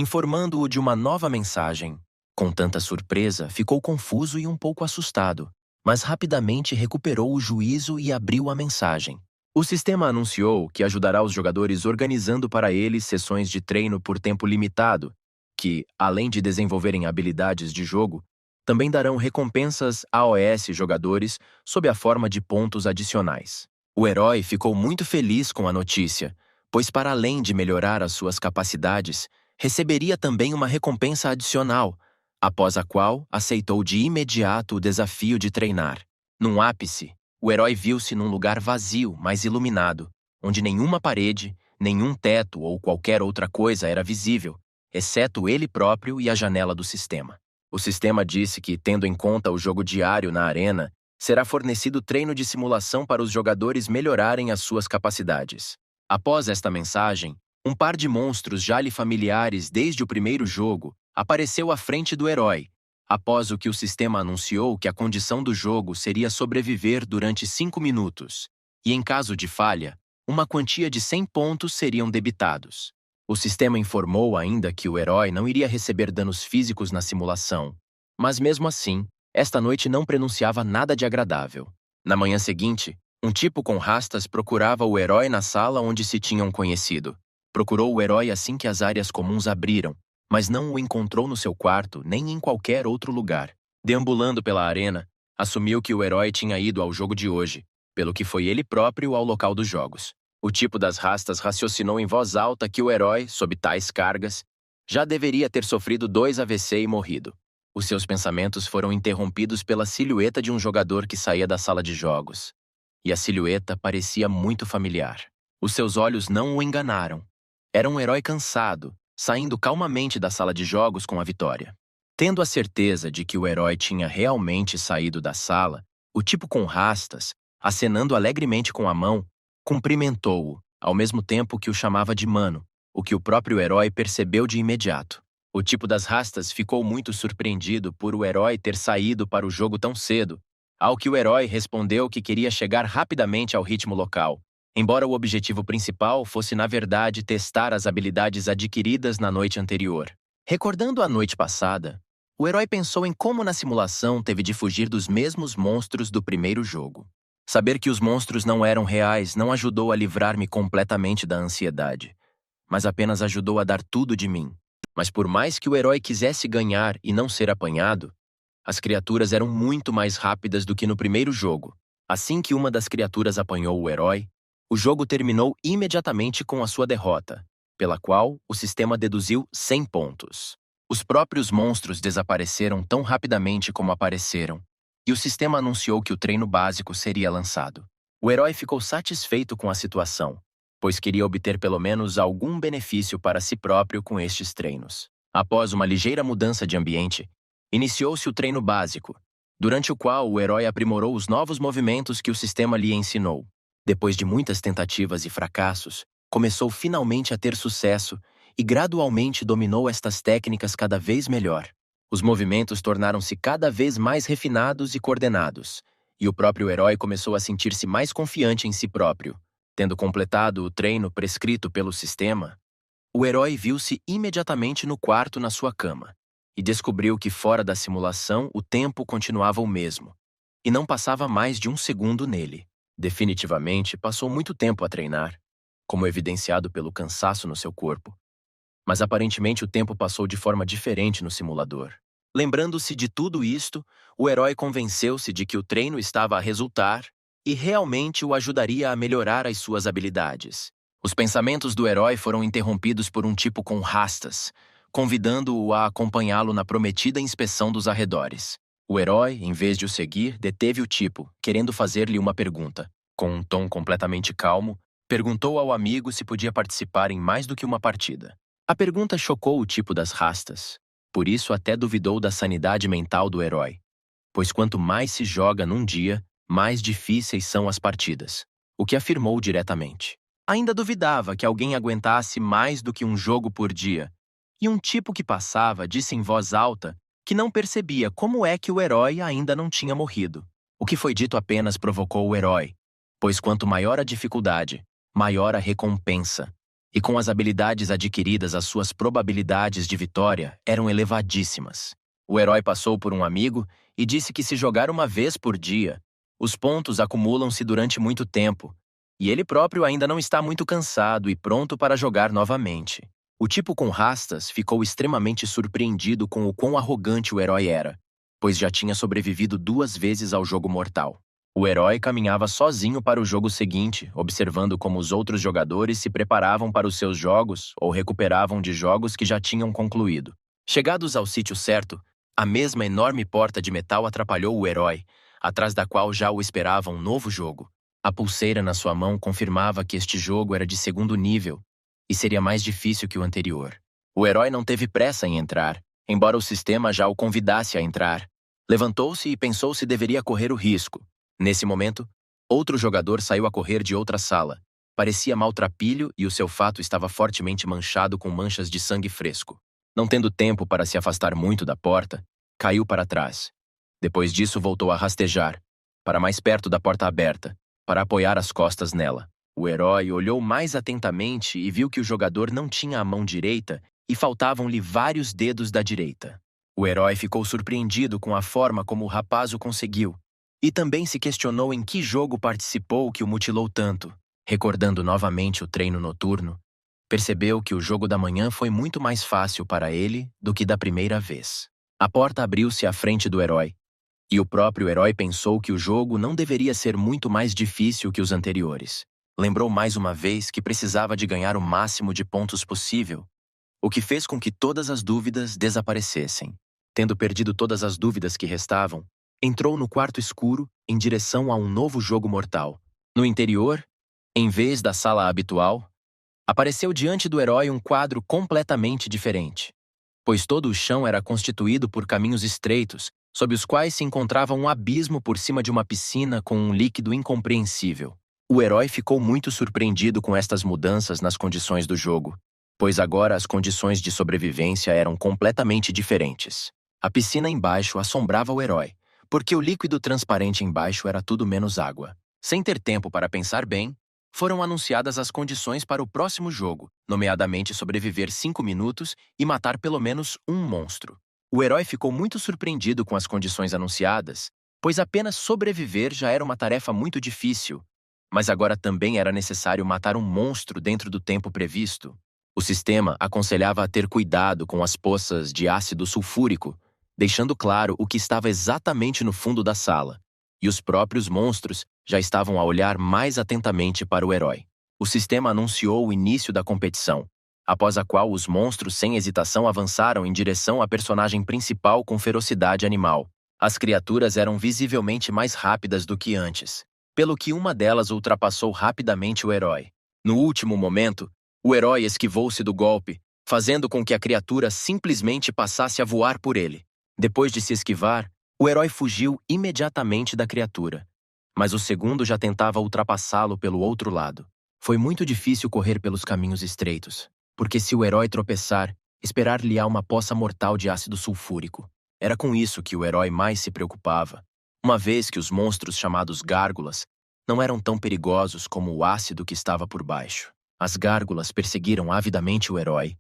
informando-o de uma nova mensagem. Com tanta surpresa, ficou confuso e um pouco assustado, mas rapidamente recuperou o juízo e abriu a mensagem. O sistema anunciou que ajudará os jogadores organizando para eles sessões de treino por tempo limitado, que, além de desenvolverem habilidades de jogo, também darão recompensas aos jogadores sob a forma de pontos adicionais. O herói ficou muito feliz com a notícia, pois, para além de melhorar as suas capacidades, receberia também uma recompensa adicional, após a qual aceitou de imediato o desafio de treinar. Num ápice, o herói viu-se num lugar vazio, mas iluminado, onde nenhuma parede, nenhum teto ou qualquer outra coisa era visível, exceto ele próprio e a janela do sistema. O sistema disse que, tendo em conta o jogo diário na arena, será fornecido treino de simulação para os jogadores melhorarem as suas capacidades. Após esta mensagem, um par de monstros já lhe familiares desde o primeiro jogo apareceu à frente do herói, após o que o sistema anunciou que a condição do jogo seria sobreviver durante 5 minutos, e em caso de falha, uma quantia de 100 pontos seriam debitados. O sistema informou ainda que o herói não iria receber danos físicos na simulação, mas mesmo assim, esta noite não prenunciava nada de agradável. Na manhã seguinte, um tipo com rastas procurava o herói na sala onde se tinham conhecido. Procurou o herói assim que as áreas comuns abriram, mas não o encontrou no seu quarto nem em qualquer outro lugar. Deambulando pela arena, assumiu que o herói tinha ido ao jogo de hoje, pelo que foi ele próprio ao local dos jogos. O tipo das rastas raciocinou em voz alta que o herói, sob tais cargas, já deveria ter sofrido 2 AVC e morrido. Os seus pensamentos foram interrompidos pela silhueta de um jogador que saía da sala de jogos. E a silhueta parecia muito familiar. Os seus olhos não o enganaram. Era um herói cansado, saindo calmamente da sala de jogos com a vitória. Tendo a certeza de que o herói tinha realmente saído da sala, o tipo com rastas, acenando alegremente com a mão, cumprimentou-o, ao mesmo tempo que o chamava de mano, o que o próprio herói percebeu de imediato. O tipo das rastas ficou muito surpreendido por o herói ter saído para o jogo tão cedo, ao que o herói respondeu que queria chegar rapidamente ao ritmo local, embora o objetivo principal fosse, na verdade, testar as habilidades adquiridas na noite anterior. Recordando a noite passada, o herói pensou em como na simulação teve de fugir dos mesmos monstros do primeiro jogo. Saber que os monstros não eram reais não ajudou a livrar-me completamente da ansiedade, mas apenas ajudou a dar tudo de mim. Mas por mais que o herói quisesse ganhar e não ser apanhado, as criaturas eram muito mais rápidas do que no primeiro jogo. Assim que uma das criaturas apanhou o herói, o jogo terminou imediatamente com a sua derrota, pela qual o sistema deduziu 100 pontos. Os próprios monstros desapareceram tão rapidamente como apareceram, e o sistema anunciou que o treino básico seria lançado. O herói ficou satisfeito com a situação, pois queria obter pelo menos algum benefício para si próprio com estes treinos. Após uma ligeira mudança de ambiente, iniciou-se o treino básico, durante o qual o herói aprimorou os novos movimentos que o sistema lhe ensinou. Depois de muitas tentativas e fracassos, começou finalmente a ter sucesso e gradualmente dominou estas técnicas cada vez melhor. Os movimentos tornaram-se cada vez mais refinados e coordenados, e o próprio herói começou a sentir-se mais confiante em si próprio. Tendo completado o treino prescrito pelo sistema, o herói viu-se imediatamente no quarto na sua cama e descobriu que fora da simulação o tempo continuava o mesmo, e não passava mais de 1 segundo nele. Definitivamente passou muito tempo a treinar, como evidenciado pelo cansaço no seu corpo, mas aparentemente o tempo passou de forma diferente no simulador. Lembrando-se de tudo isto, o herói convenceu-se de que o treino estava a resultar e realmente o ajudaria a melhorar as suas habilidades. Os pensamentos do herói foram interrompidos por um tipo com rastas, convidando-o a acompanhá-lo na prometida inspeção dos arredores. O herói, em vez de o seguir, deteve o tipo, querendo fazer-lhe uma pergunta. Com um tom completamente calmo, perguntou ao amigo se podia participar em mais do que uma partida. A pergunta chocou o tipo das rastas, por isso até duvidou da sanidade mental do herói, pois quanto mais se joga num dia, mais difíceis são as partidas, o que afirmou diretamente. Ainda duvidava que alguém aguentasse mais do que um jogo por dia. E um tipo que passava disse em voz alta que não percebia como é que o herói ainda não tinha morrido. O que foi dito apenas provocou o herói, pois quanto maior a dificuldade, maior a recompensa. E com as habilidades adquiridas, as suas probabilidades de vitória eram elevadíssimas. O herói passou por um amigo e disse que se jogar uma vez por dia, os pontos acumulam-se durante muito tempo, e ele próprio ainda não está muito cansado e pronto para jogar novamente. O tipo com rastas ficou extremamente surpreendido com o quão arrogante o herói era, pois já tinha sobrevivido 2 vezes ao jogo mortal. O herói caminhava sozinho para o jogo seguinte, observando como os outros jogadores se preparavam para os seus jogos ou recuperavam de jogos que já tinham concluído. Chegados ao sítio certo, a mesma enorme porta de metal atrapalhou o herói, atrás da qual já o esperava um novo jogo. A pulseira na sua mão confirmava que este jogo era de segundo nível e seria mais difícil que o anterior. O herói não teve pressa em entrar, embora o sistema já o convidasse a entrar. Levantou-se e pensou se deveria correr o risco. Nesse momento, outro jogador saiu a correr de outra sala. Parecia maltrapilho e o seu fato estava fortemente manchado com manchas de sangue fresco. Não tendo tempo para se afastar muito da porta, caiu para trás. Depois disso voltou a rastejar, para mais perto da porta aberta, para apoiar as costas nela. O herói olhou mais atentamente e viu que o jogador não tinha a mão direita e faltavam-lhe vários dedos da direita. O herói ficou surpreendido com a forma como o rapaz o conseguiu, e também se questionou em que jogo participou que o mutilou tanto. Recordando novamente o treino noturno, percebeu que o jogo da manhã foi muito mais fácil para ele do que da primeira vez. A porta abriu-se à frente do herói, e o próprio herói pensou que o jogo não deveria ser muito mais difícil que os anteriores. Lembrou mais uma vez que precisava de ganhar o máximo de pontos possível, o que fez com que todas as dúvidas desaparecessem. Tendo perdido todas as dúvidas que restavam, entrou no quarto escuro em direção a um novo jogo mortal. No interior, em vez da sala habitual, apareceu diante do herói um quadro completamente diferente, pois todo o chão era constituído por caminhos estreitos, sob os quais se encontrava um abismo por cima de uma piscina com um líquido incompreensível. O herói ficou muito surpreendido com estas mudanças nas condições do jogo, pois agora as condições de sobrevivência eram completamente diferentes. A piscina embaixo assombrava o herói, porque o líquido transparente embaixo era tudo menos água. Sem ter tempo para pensar bem, foram anunciadas as condições para o próximo jogo, nomeadamente sobreviver 5 minutos e matar pelo menos um monstro. O herói ficou muito surpreendido com as condições anunciadas, pois apenas sobreviver já era uma tarefa muito difícil, mas agora também era necessário matar um monstro dentro do tempo previsto. O sistema aconselhava a ter cuidado com as poças de ácido sulfúrico, deixando claro o que estava exatamente no fundo da sala, e os próprios monstros já estavam a olhar mais atentamente para o herói. O sistema anunciou o início da competição, após a qual os monstros sem hesitação avançaram em direção à personagem principal com ferocidade animal. As criaturas eram visivelmente mais rápidas do que antes, pelo que uma delas ultrapassou rapidamente o herói. No último momento, o herói esquivou-se do golpe, fazendo com que a criatura simplesmente passasse a voar por ele. Depois de se esquivar, o herói fugiu imediatamente da criatura, mas o segundo já tentava ultrapassá-lo pelo outro lado. Foi muito difícil correr pelos caminhos estreitos, porque se o herói tropeçar, esperar-lhe-á uma poça mortal de ácido sulfúrico. Era com isso que o herói mais se preocupava, uma vez que os monstros chamados gárgulas não eram tão perigosos como o ácido que estava por baixo. As gárgulas perseguiram avidamente o herói,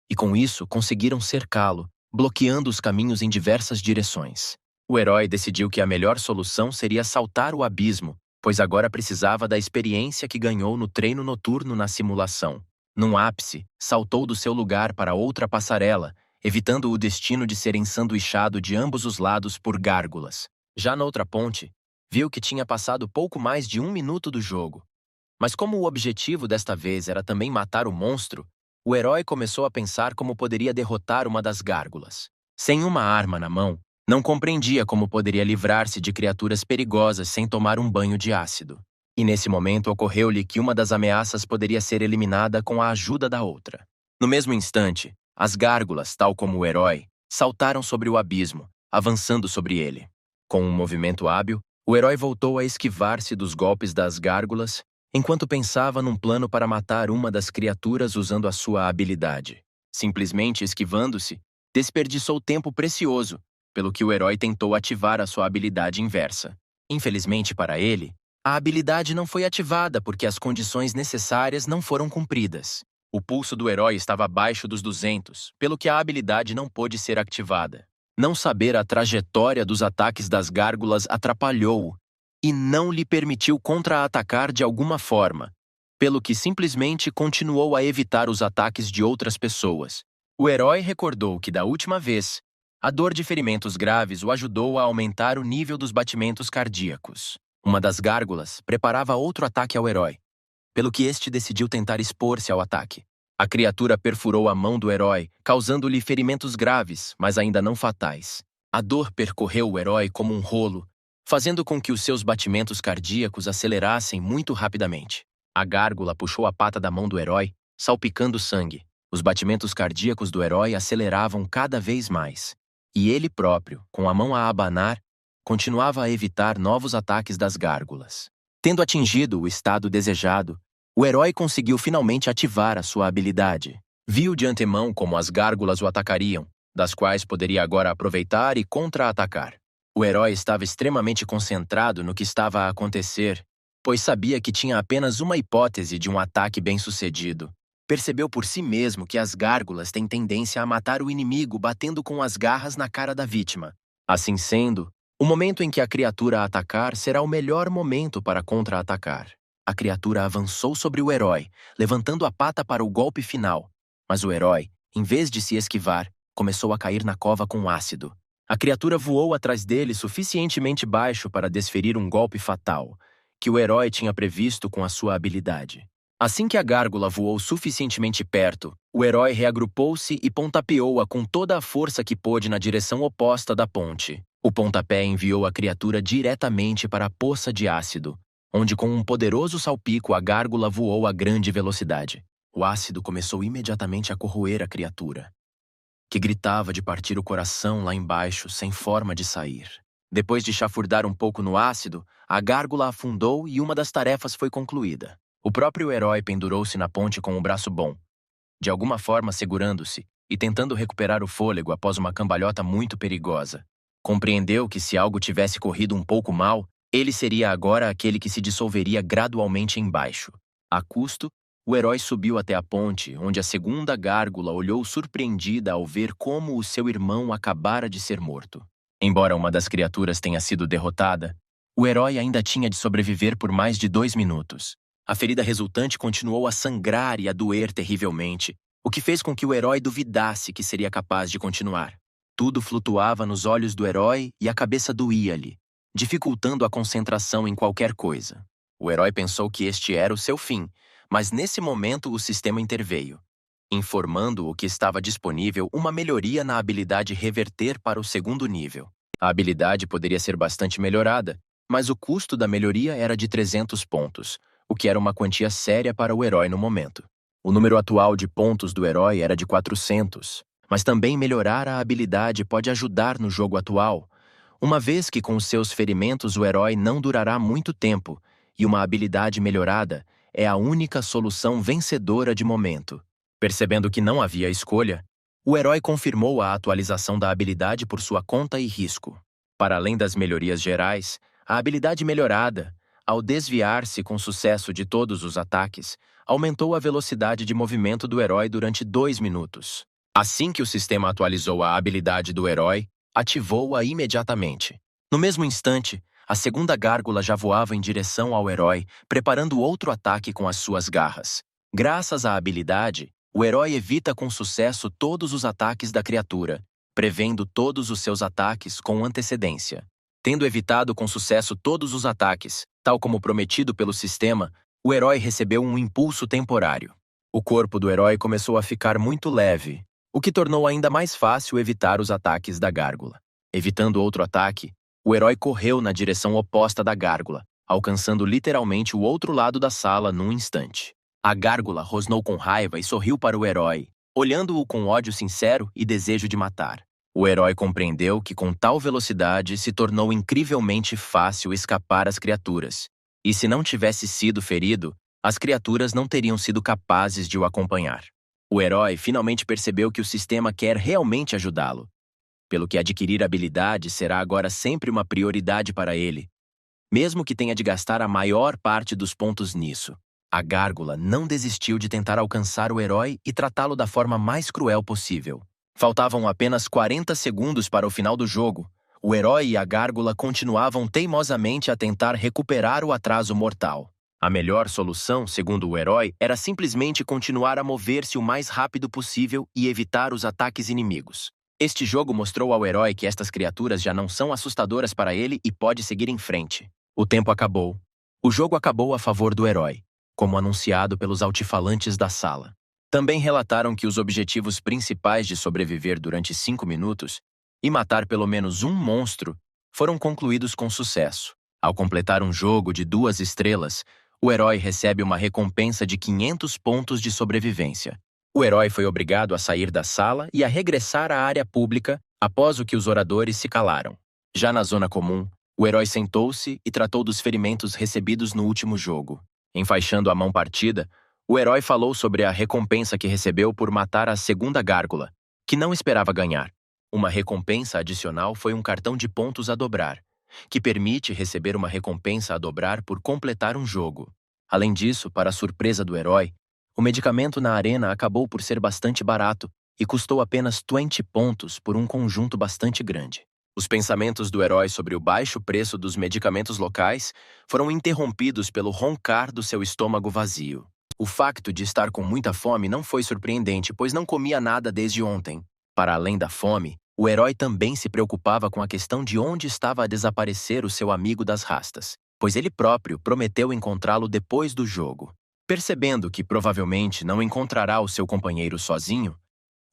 e com isso conseguiram cercá-lo, bloqueando os caminhos em diversas direções. O herói decidiu que a melhor solução seria saltar o abismo, pois agora precisava da experiência que ganhou no treino noturno na simulação. Num ápice, saltou do seu lugar para outra passarela, evitando o destino de ser ensanduichado de ambos os lados por gárgulas. Já na outra ponte, viu que tinha passado pouco mais de 1 minuto do jogo. Mas como o objetivo desta vez era também matar o monstro, o herói começou a pensar como poderia derrotar uma das gárgulas. Sem uma arma na mão, não compreendia como poderia livrar-se de criaturas perigosas sem tomar um banho de ácido. E nesse momento ocorreu-lhe que uma das ameaças poderia ser eliminada com a ajuda da outra. No mesmo instante, as gárgulas, tal como o herói, saltaram sobre o abismo, avançando sobre ele. Com um movimento hábil, o herói voltou a esquivar-se dos golpes das gárgulas enquanto pensava num plano para matar uma das criaturas usando a sua habilidade. Simplesmente esquivando-se, desperdiçou tempo precioso, pelo que o herói tentou ativar a sua habilidade inversa. Infelizmente para ele, a habilidade não foi ativada porque as condições necessárias não foram cumpridas. O pulso do herói estava abaixo dos 200, pelo que a habilidade não pôde ser ativada. Não saber a trajetória dos ataques das gárgulas atrapalhou-o e não lhe permitiu contra-atacar de alguma forma, pelo que simplesmente continuou a evitar os ataques de outras pessoas. O herói recordou que da última vez, a dor de ferimentos graves o ajudou a aumentar o nível dos batimentos cardíacos. Uma das gárgulas preparava outro ataque ao herói, pelo que este decidiu tentar expor-se ao ataque. A criatura perfurou a mão do herói, causando-lhe ferimentos graves, mas ainda não fatais. A dor percorreu o herói como um rolo, fazendo com que os seus batimentos cardíacos acelerassem muito rapidamente. A gárgula puxou a pata da mão do herói, salpicando sangue. Os batimentos cardíacos do herói aceleravam cada vez mais. E ele próprio, com a mão a abanar, continuava a evitar novos ataques das gárgulas. Tendo atingido o estado desejado, o herói conseguiu finalmente ativar a sua habilidade. Viu de antemão como as gárgulas o atacariam, das quais poderia agora aproveitar e contra-atacar. O herói estava extremamente concentrado no que estava a acontecer, pois sabia que tinha apenas uma hipótese de um ataque bem-sucedido. Percebeu por si mesmo que as gárgulas têm tendência a matar o inimigo batendo com as garras na cara da vítima. Assim sendo, o momento em que a criatura atacar será o melhor momento para contra-atacar. A criatura avançou sobre o herói, levantando a pata para o golpe final, mas o herói, em vez de se esquivar, começou a cair na cova com ácido. A criatura voou atrás dele suficientemente baixo para desferir um golpe fatal, que o herói tinha previsto com a sua habilidade. Assim que a gárgula voou suficientemente perto, o herói reagrupou-se e pontapeou-a com toda a força que pôde na direção oposta da ponte. O pontapé enviou a criatura diretamente para a poça de ácido, onde com um poderoso salpico a gárgula voou a grande velocidade. O ácido começou imediatamente a corroer a criatura, que gritava de partir o coração lá embaixo sem forma de sair. Depois de chafurdar um pouco no ácido, a gárgula afundou e uma das tarefas foi concluída. O próprio herói pendurou-se na ponte com o braço bom, de alguma forma segurando-se e tentando recuperar o fôlego após uma cambalhota muito perigosa. Compreendeu que se algo tivesse corrido um pouco mal, ele seria agora aquele que se dissolveria gradualmente embaixo. A custo, o herói subiu até a ponte, onde a segunda gárgula olhou surpreendida ao ver como o seu irmão acabara de ser morto. Embora uma das criaturas tenha sido derrotada, o herói ainda tinha de sobreviver por mais de 2 minutos. A ferida resultante continuou a sangrar e a doer terrivelmente, o que fez com que o herói duvidasse que seria capaz de continuar. Tudo flutuava nos olhos do herói e a cabeça doía-lhe, dificultando a concentração em qualquer coisa. O herói pensou que este era o seu fim, mas nesse momento o sistema interveio, informando-o que estava disponível uma melhoria na habilidade reverter para o segundo nível. A habilidade poderia ser bastante melhorada, mas o custo da melhoria era de 300 pontos, o que era uma quantia séria para o herói no momento. O número atual de pontos do herói era de 400, mas também melhorar a habilidade pode ajudar no jogo atual, uma vez que com os seus ferimentos o herói não durará muito tempo, e uma habilidade melhorada é a única solução vencedora de momento. Percebendo que não havia escolha, o herói confirmou a atualização da habilidade por sua conta e risco. Para além das melhorias gerais, a habilidade melhorada, ao desviar-se com sucesso de todos os ataques, aumentou a velocidade de movimento do herói durante 2 minutos. Assim que o sistema atualizou a habilidade do herói, ativou-a imediatamente. No mesmo instante, a segunda gárgula já voava em direção ao herói, preparando outro ataque com as suas garras. Graças à habilidade, o herói evita com sucesso todos os ataques da criatura, prevendo todos os seus ataques com antecedência. Tendo evitado com sucesso todos os ataques, tal como prometido pelo sistema, o herói recebeu um impulso temporário. O corpo do herói começou a ficar muito leve, o que tornou ainda mais fácil evitar os ataques da gárgula. Evitando outro ataque, o herói correu na direção oposta da gárgula, alcançando literalmente o outro lado da sala num instante. A gárgula rosnou com raiva e sorriu para o herói, olhando-o com ódio sincero e desejo de matar. O herói compreendeu que com tal velocidade se tornou incrivelmente fácil escapar às criaturas, E se não tivesse sido ferido, as criaturas não teriam sido capazes de o acompanhar. O herói finalmente percebeu que o sistema quer realmente ajudá-lo, pelo que adquirir habilidade será agora sempre uma prioridade para ele, mesmo que tenha de gastar a maior parte dos pontos nisso. A gárgula não desistiu de tentar alcançar o herói e tratá-lo da forma mais cruel possível. Faltavam apenas 40 segundos para o final do jogo. O herói e a gárgula continuavam teimosamente a tentar recuperar o atraso mortal. A melhor solução, segundo o herói, era simplesmente continuar a mover-se o mais rápido possível e evitar os ataques inimigos. Este jogo mostrou ao herói que estas criaturas já não são assustadoras para ele e pode seguir em frente. O tempo acabou. O jogo acabou a favor do herói, como anunciado pelos altifalantes da sala. Também relataram que os objetivos principais de sobreviver durante 5 minutos e matar pelo menos um monstro foram concluídos com sucesso. Ao completar um jogo de 2 estrelas, o herói recebe uma recompensa de 500 pontos de sobrevivência. O herói foi obrigado a sair da sala e a regressar à área pública após o que os oradores se calaram. Já na zona comum, o herói sentou-se e tratou dos ferimentos recebidos no último jogo. Enfaixando a mão partida, o herói falou sobre a recompensa que recebeu por matar a segunda gárgula, que não esperava ganhar. Uma recompensa adicional foi um cartão de pontos a dobrar, que permite receber uma recompensa a dobrar por completar um jogo. Além disso, para a surpresa do herói, o medicamento na arena acabou por ser bastante barato e custou apenas 20 pontos por um conjunto bastante grande. Os pensamentos do herói sobre o baixo preço dos medicamentos locais foram interrompidos pelo roncar do seu estômago vazio. O facto de estar com muita fome não foi surpreendente, pois não comia nada desde ontem. Para além da fome, o herói também se preocupava com a questão de onde estava a desaparecer o seu amigo das rastas, pois ele próprio prometeu encontrá-lo depois do jogo. Percebendo que provavelmente não encontrará o seu companheiro sozinho,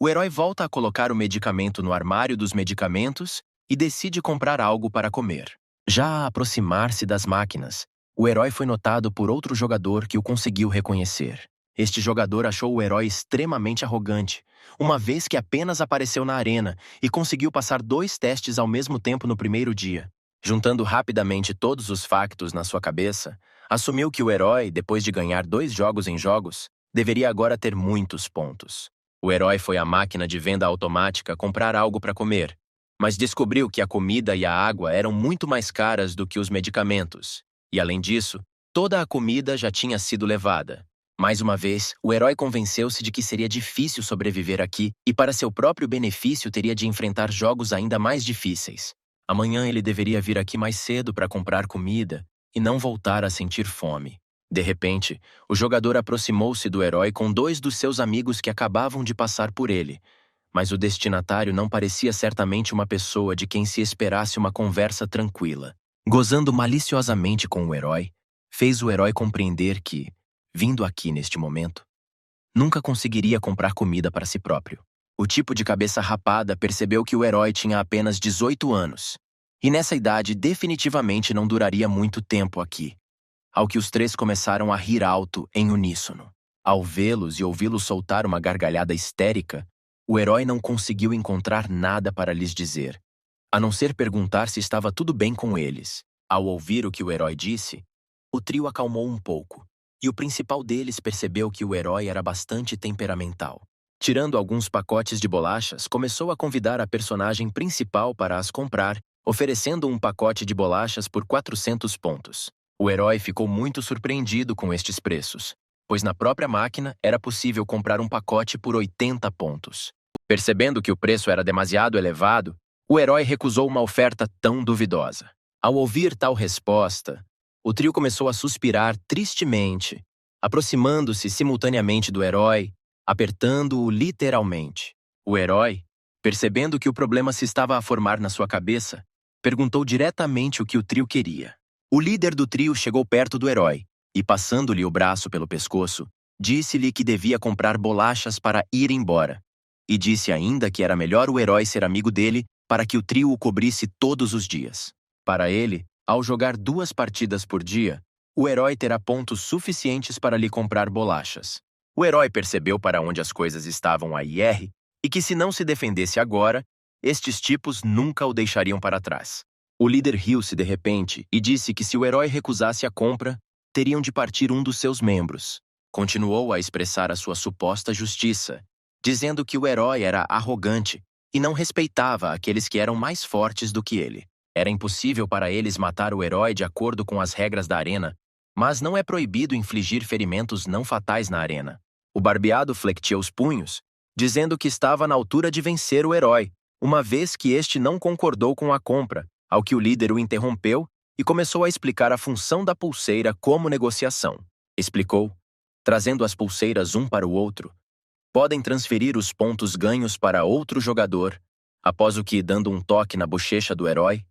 o herói volta a colocar o medicamento no armário dos medicamentos e decide comprar algo para comer. Já a aproximar-se das máquinas, o herói foi notado por outro jogador que o conseguiu reconhecer. Este jogador achou o herói extremamente arrogante, uma vez que apenas apareceu na arena e conseguiu passar 2 testes ao mesmo tempo no primeiro dia. Juntando rapidamente todos os factos na sua cabeça, assumiu que o herói, depois de ganhar 2 jogos em jogos, deveria agora ter muitos pontos. O herói foi à máquina de venda automática comprar algo para comer, mas descobriu que a comida e a água eram muito mais caras do que os medicamentos. E, além disso, toda a comida já tinha sido levada. Mais uma vez, o herói convenceu-se de que seria difícil sobreviver aqui e, para seu próprio benefício, teria de enfrentar jogos ainda mais difíceis. Amanhã ele deveria vir aqui mais cedo para comprar comida e não voltar a sentir fome. De repente, o jogador aproximou-se do herói com 2 dos seus amigos que acabavam de passar por ele, mas o destinatário não parecia certamente uma pessoa de quem se esperasse uma conversa tranquila. Gozando maliciosamente com o herói, fez o herói compreender que, vindo aqui neste momento, nunca conseguiria comprar comida para si próprio. O tipo de cabeça rapada percebeu que o herói tinha apenas 18 anos, e nessa idade definitivamente não duraria muito tempo aqui. Ao que os 3 começaram a rir alto em uníssono. Ao vê-los e ouvi-los soltar uma gargalhada histérica, o herói não conseguiu encontrar nada para lhes dizer, a não ser perguntar se estava tudo bem com eles. Ao ouvir o que o herói disse, o trio acalmou um pouco, e o principal deles percebeu que o herói era bastante temperamental. Tirando alguns pacotes de bolachas, começou a convidar a personagem principal para as comprar, oferecendo um pacote de bolachas por 400 pontos. O herói ficou muito surpreendido com estes preços, pois na própria máquina era possível comprar um pacote por 80 pontos. Percebendo que o preço era demasiado elevado, o herói recusou uma oferta tão duvidosa. Ao ouvir tal resposta, o trio começou a suspirar tristemente, aproximando-se simultaneamente do herói, apertando-o literalmente. O herói, percebendo que o problema se estava a formar na sua cabeça, perguntou diretamente o que o trio queria. O líder do trio chegou perto do herói e, passando-lhe o braço pelo pescoço, disse-lhe que devia comprar bolachas para ir embora, e disse ainda que era melhor o herói ser amigo dele para que o trio o cobrisse todos os dias. Para ele, ao jogar 2 partidas por dia, o herói terá pontos suficientes para lhe comprar bolachas. O herói percebeu para onde as coisas estavam a ir e que se não se defendesse agora, estes tipos nunca o deixariam para trás. O líder riu-se de repente e disse que se o herói recusasse a compra, teriam de partir um dos seus membros. Continuou a expressar a sua suposta justiça, dizendo que o herói era arrogante e não respeitava aqueles que eram mais fortes do que ele. Era impossível para eles matar o herói de acordo com as regras da arena, mas não é proibido infligir ferimentos não fatais na arena. O barbeado flexia os punhos, dizendo que estava na altura de vencer o herói, uma vez que este não concordou com a compra, ao que o líder o interrompeu e começou a explicar a função da pulseira como negociação. Explicou, trazendo as pulseiras um para o outro. Podem transferir os pontos ganhos para outro jogador, após o que, dando um toque na bochecha do herói,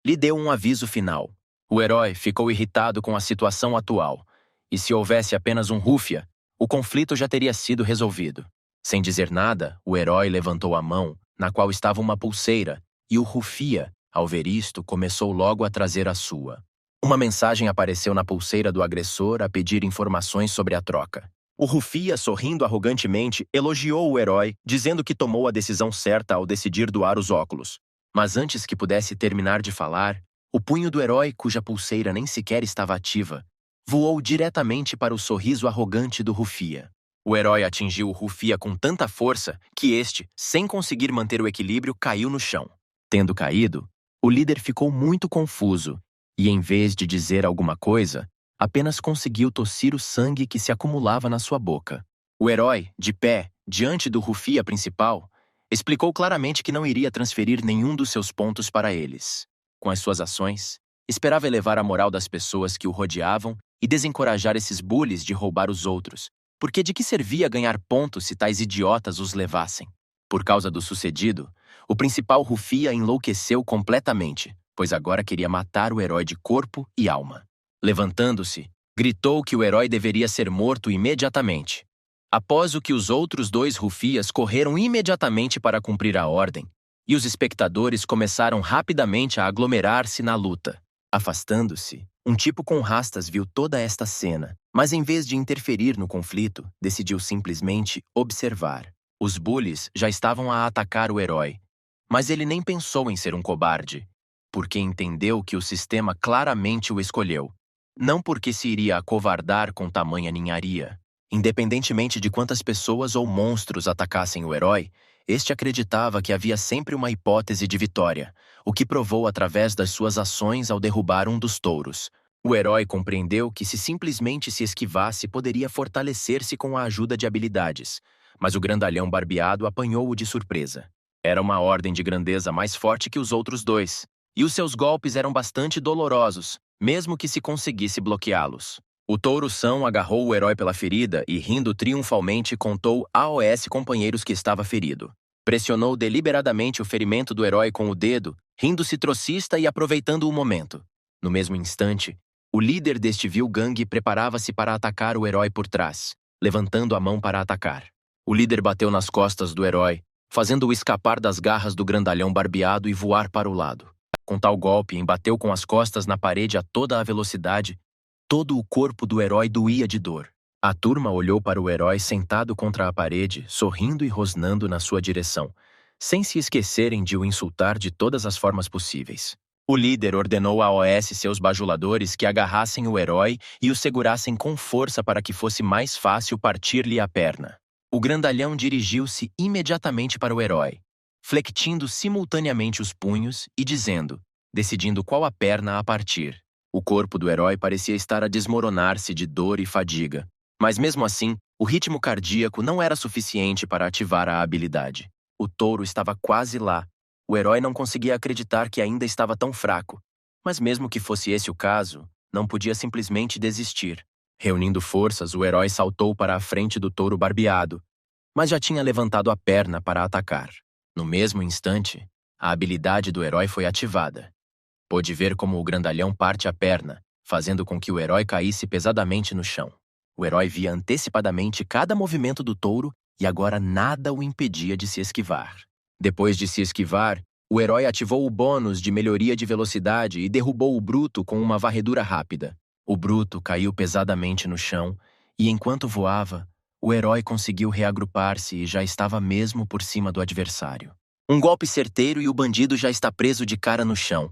lhe deu um aviso final. O herói ficou irritado com a situação atual, e se houvesse apenas um rúfia, o conflito já teria sido resolvido. Sem dizer nada, o herói levantou a mão, na qual estava uma pulseira, e o rufia, ao ver isto, começou logo a trazer a sua. Uma mensagem apareceu na pulseira do agressor a pedir informações sobre a troca. O rufia, sorrindo arrogantemente, elogiou o herói, dizendo que tomou a decisão certa ao decidir doar os óculos. Mas antes que pudesse terminar de falar, o punho do herói, cuja pulseira nem sequer estava ativa, voou diretamente para o sorriso arrogante do rufia. O herói atingiu o rufia com tanta força que este, sem conseguir manter o equilíbrio, caiu no chão. Tendo caído, o líder ficou muito confuso e, em vez de dizer alguma coisa, apenas conseguiu tossir o sangue que se acumulava na sua boca. O herói, de pé, diante do rufia principal, explicou claramente que não iria transferir nenhum dos seus pontos para eles. Com as suas ações, esperava elevar a moral das pessoas que o rodeavam e desencorajar esses bullies de roubar os outros, porque de que servia ganhar pontos se tais idiotas os levassem? Por causa do sucedido, o principal rufia enlouqueceu completamente, pois agora queria matar o herói de corpo e alma. Levantando-se, gritou que o herói deveria ser morto imediatamente. Após o que os outros dois rufias correram imediatamente para cumprir a ordem, e os espectadores começaram rapidamente a aglomerar-se na luta. Afastando-se, um tipo com rastas viu toda esta cena, mas em vez de interferir no conflito, decidiu simplesmente observar. Os bullies já estavam a atacar o herói, mas ele nem pensou em ser um cobarde, porque entendeu que o sistema claramente o escolheu, não porque se iria acovardar com tamanha ninharia. Independentemente de quantas pessoas ou monstros atacassem o herói, este acreditava que havia sempre uma hipótese de vitória, o que provou através das suas ações ao derrubar um dos touros. O herói compreendeu que se simplesmente se esquivasse poderia fortalecer-se com a ajuda de habilidades, mas o grandalhão barbeado apanhou-o de surpresa. Era uma ordem de grandeza mais forte que os outros dois, e os seus golpes eram bastante dolorosos, mesmo que se conseguisse bloqueá-los. O touro-são agarrou o herói pela ferida e, rindo triunfalmente, contou aos companheiros que estava ferido. Pressionou deliberadamente o ferimento do herói com o dedo, rindo-se trocista e aproveitando o momento. No mesmo instante, o líder deste vil gangue preparava-se para atacar o herói por trás, levantando a mão para atacar. O líder bateu nas costas do herói, fazendo-o escapar das garras do grandalhão barbeado e voar para o lado. Com tal golpe, embateu com as costas na parede a toda a velocidade. Todo o corpo do herói doía de dor. A turma olhou para o herói sentado contra a parede, sorrindo e rosnando na sua direção, sem se esquecerem de o insultar de todas as formas possíveis. O líder ordenou aos seus bajuladores que agarrassem o herói e o segurassem com força para que fosse mais fácil partir-lhe a perna. O grandalhão dirigiu-se imediatamente para o herói, flexionando simultaneamente os punhos e dizendo, decidindo qual a perna a partir. O corpo do herói parecia estar a desmoronar-se de dor e fadiga, mas mesmo assim, o ritmo cardíaco não era suficiente para ativar a habilidade. O touro estava quase lá. O herói não conseguia acreditar que ainda estava tão fraco, mas mesmo que fosse esse o caso, não podia simplesmente desistir. Reunindo forças, o herói saltou para a frente do touro barbeado, mas já tinha levantado a perna para atacar. No mesmo instante, a habilidade do herói foi ativada. Pôde ver como o grandalhão parte a perna, fazendo com que o herói caísse pesadamente no chão. O herói via antecipadamente cada movimento do touro e agora nada o impedia de se esquivar. Depois de se esquivar, o herói ativou o bônus de melhoria de velocidade e derrubou o bruto com uma varredura rápida. O bruto caiu pesadamente no chão e, enquanto voava, o herói conseguiu reagrupar-se e já estava mesmo por cima do adversário. Um golpe certeiro e o bandido já está preso de cara no chão.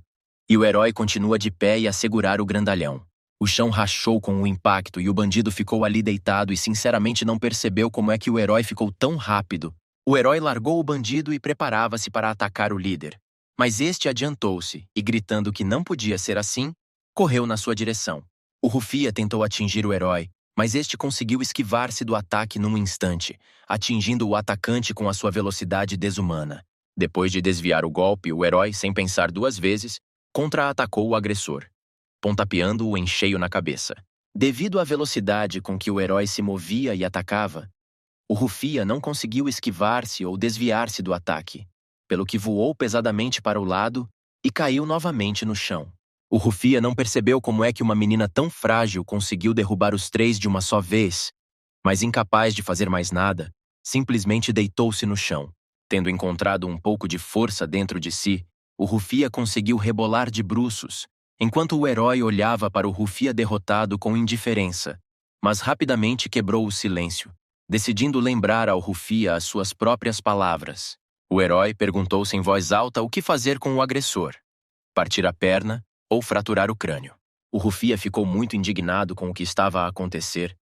E o herói continua de pé e a segurar o grandalhão. O chão rachou com o impacto e o bandido ficou ali deitado e sinceramente não percebeu como é que o herói ficou tão rápido. O herói largou o bandido e preparava-se para atacar o líder. Mas este adiantou-se e, gritando que não podia ser assim, correu na sua direção. O rufia tentou atingir o herói, mas este conseguiu esquivar-se do ataque num instante, atingindo o atacante com a sua velocidade desumana. Depois de desviar o golpe, o herói, sem pensar duas vezes, contra-atacou o agressor, pontapeando-o em cheio na cabeça. Devido à velocidade com que o herói se movia e atacava, o rufia não conseguiu esquivar-se ou desviar-se do ataque, pelo que voou pesadamente para o lado e caiu novamente no chão. O rufia não percebeu como é que uma menina tão frágil conseguiu derrubar os três de uma só vez, mas incapaz de fazer mais nada, simplesmente deitou-se no chão. Tendo encontrado um pouco de força dentro de si, o rufia conseguiu rebolar de bruços, enquanto o herói olhava para o rufia derrotado com indiferença, mas rapidamente quebrou o silêncio, decidindo lembrar ao rufia as suas próprias palavras. O herói perguntou-se em voz alta o que fazer com o agressor: partir a perna ou fraturar o crânio. O rufia ficou muito indignado com o que estava a acontecer.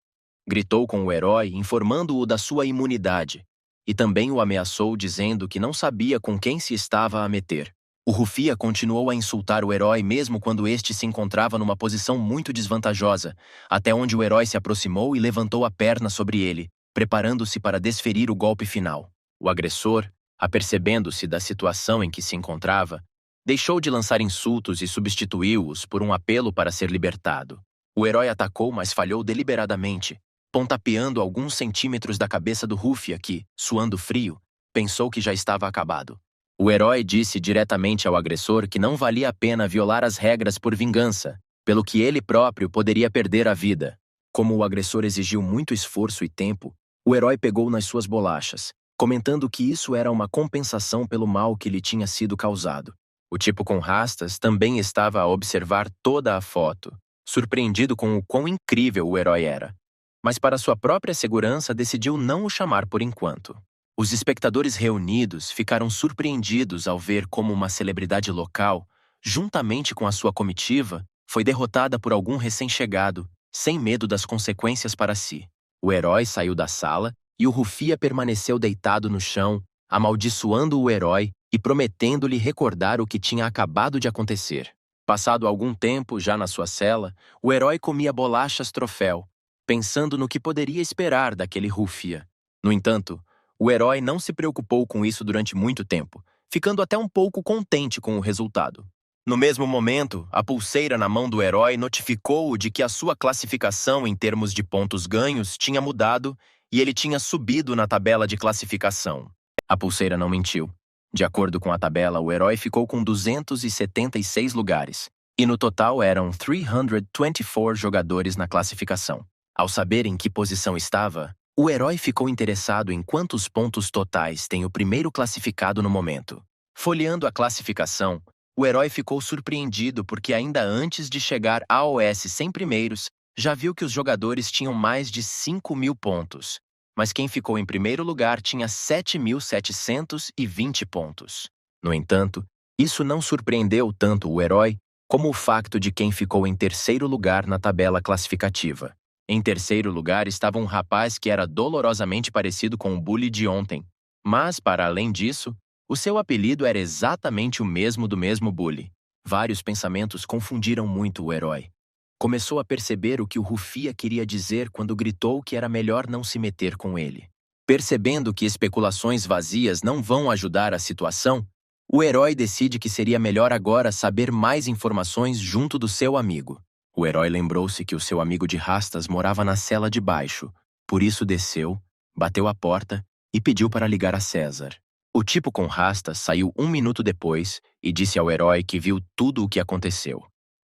Gritou com o herói, informando-o da sua imunidade, e também o ameaçou dizendo que não sabia com quem se estava a meter. O rufia continuou a insultar o herói mesmo quando este se encontrava numa posição muito desvantajosa, até onde o herói se aproximou e levantou a perna sobre ele, preparando-se para desferir o golpe final. O agressor, apercebendo-se da situação em que se encontrava, deixou de lançar insultos e substituiu-os por um apelo para ser libertado. O herói atacou, mas falhou deliberadamente, pontapeando alguns centímetros da cabeça do rufia que, suando frio, pensou que já estava acabado. O herói disse diretamente ao agressor que não valia a pena violar as regras por vingança, pelo que ele próprio poderia perder a vida. Como o agressor exigiu muito esforço e tempo, o herói pegou nas suas bolachas, comentando que isso era uma compensação pelo mal que lhe tinha sido causado. O tipo com rastas também estava a observar toda a foto, surpreendido com o quão incrível o herói era. Mas para sua própria segurança decidiu não o chamar por enquanto. Os espectadores reunidos ficaram surpreendidos ao ver como uma celebridade local, juntamente com a sua comitiva, foi derrotada por algum recém-chegado, sem medo das consequências para si. O herói saiu da sala e o rufia permaneceu deitado no chão, amaldiçoando o herói e prometendo-lhe recordar o que tinha acabado de acontecer. Passado algum tempo, já na sua cela, o herói comia bolachas troféu, pensando no que poderia esperar daquele rufia. No entanto, o herói não se preocupou com isso durante muito tempo, ficando até um pouco contente com o resultado. No mesmo momento, a pulseira na mão do herói notificou-o de que a sua classificação em termos de pontos ganhos tinha mudado e ele tinha subido na tabela de classificação. A pulseira não mentiu. De acordo com a tabela, o herói ficou com 276 lugares, e no total eram 324 jogadores na classificação. Ao saber em que posição estava, o herói ficou interessado em quantos pontos totais tem o primeiro classificado no momento. Folheando a classificação, o herói ficou surpreendido porque ainda antes de chegar aos 100 primeiros, já viu que os jogadores tinham mais de 5.000 pontos. Mas quem ficou em primeiro lugar tinha 7.720 pontos. No entanto, isso não surpreendeu tanto o herói como o facto de quem ficou em terceiro lugar na tabela classificativa. Em terceiro lugar estava um rapaz que era dolorosamente parecido com o bully de ontem, mas, para além disso, o seu apelido era exatamente o mesmo do mesmo bully. Vários pensamentos confundiram muito o herói. Começou a perceber o que o rufia queria dizer quando gritou que era melhor não se meter com ele. Percebendo que especulações vazias não vão ajudar a situação, o herói decide que seria melhor agora saber mais informações junto do seu amigo. O herói lembrou-se que o seu amigo de rastas morava na cela de baixo, por isso desceu, bateu a porta e pediu para ligar a César. O tipo com rastas saiu 1 minuto depois e disse ao herói que viu tudo o que aconteceu.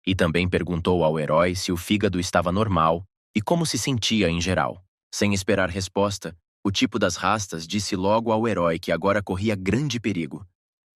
E também perguntou ao herói se o fígado estava normal e como se sentia em geral. Sem esperar resposta, o tipo das rastas disse logo ao herói que agora corria grande perigo,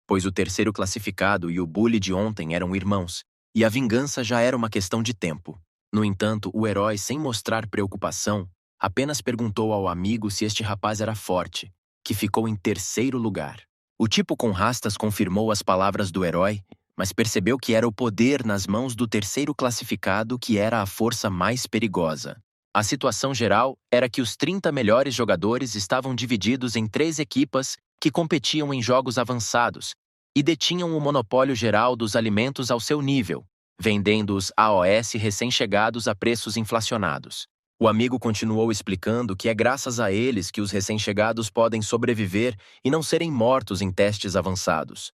pois o terceiro classificado e o bully de ontem eram irmãos, e a vingança já era uma questão de tempo. No entanto, o herói, sem mostrar preocupação, apenas perguntou ao amigo se este rapaz era forte, que ficou em terceiro lugar. O tipo com rastas confirmou as palavras do herói, mas percebeu que era o poder nas mãos do terceiro classificado que era a força mais perigosa. A situação geral era que os 30 melhores jogadores estavam divididos em 3 equipas que competiam em jogos avançados e detinham o monopólio geral dos alimentos ao seu nível, vendendo os AOS recém-chegados a preços inflacionados. O amigo continuou explicando que é graças a eles que os recém-chegados podem sobreviver e não serem mortos em testes avançados,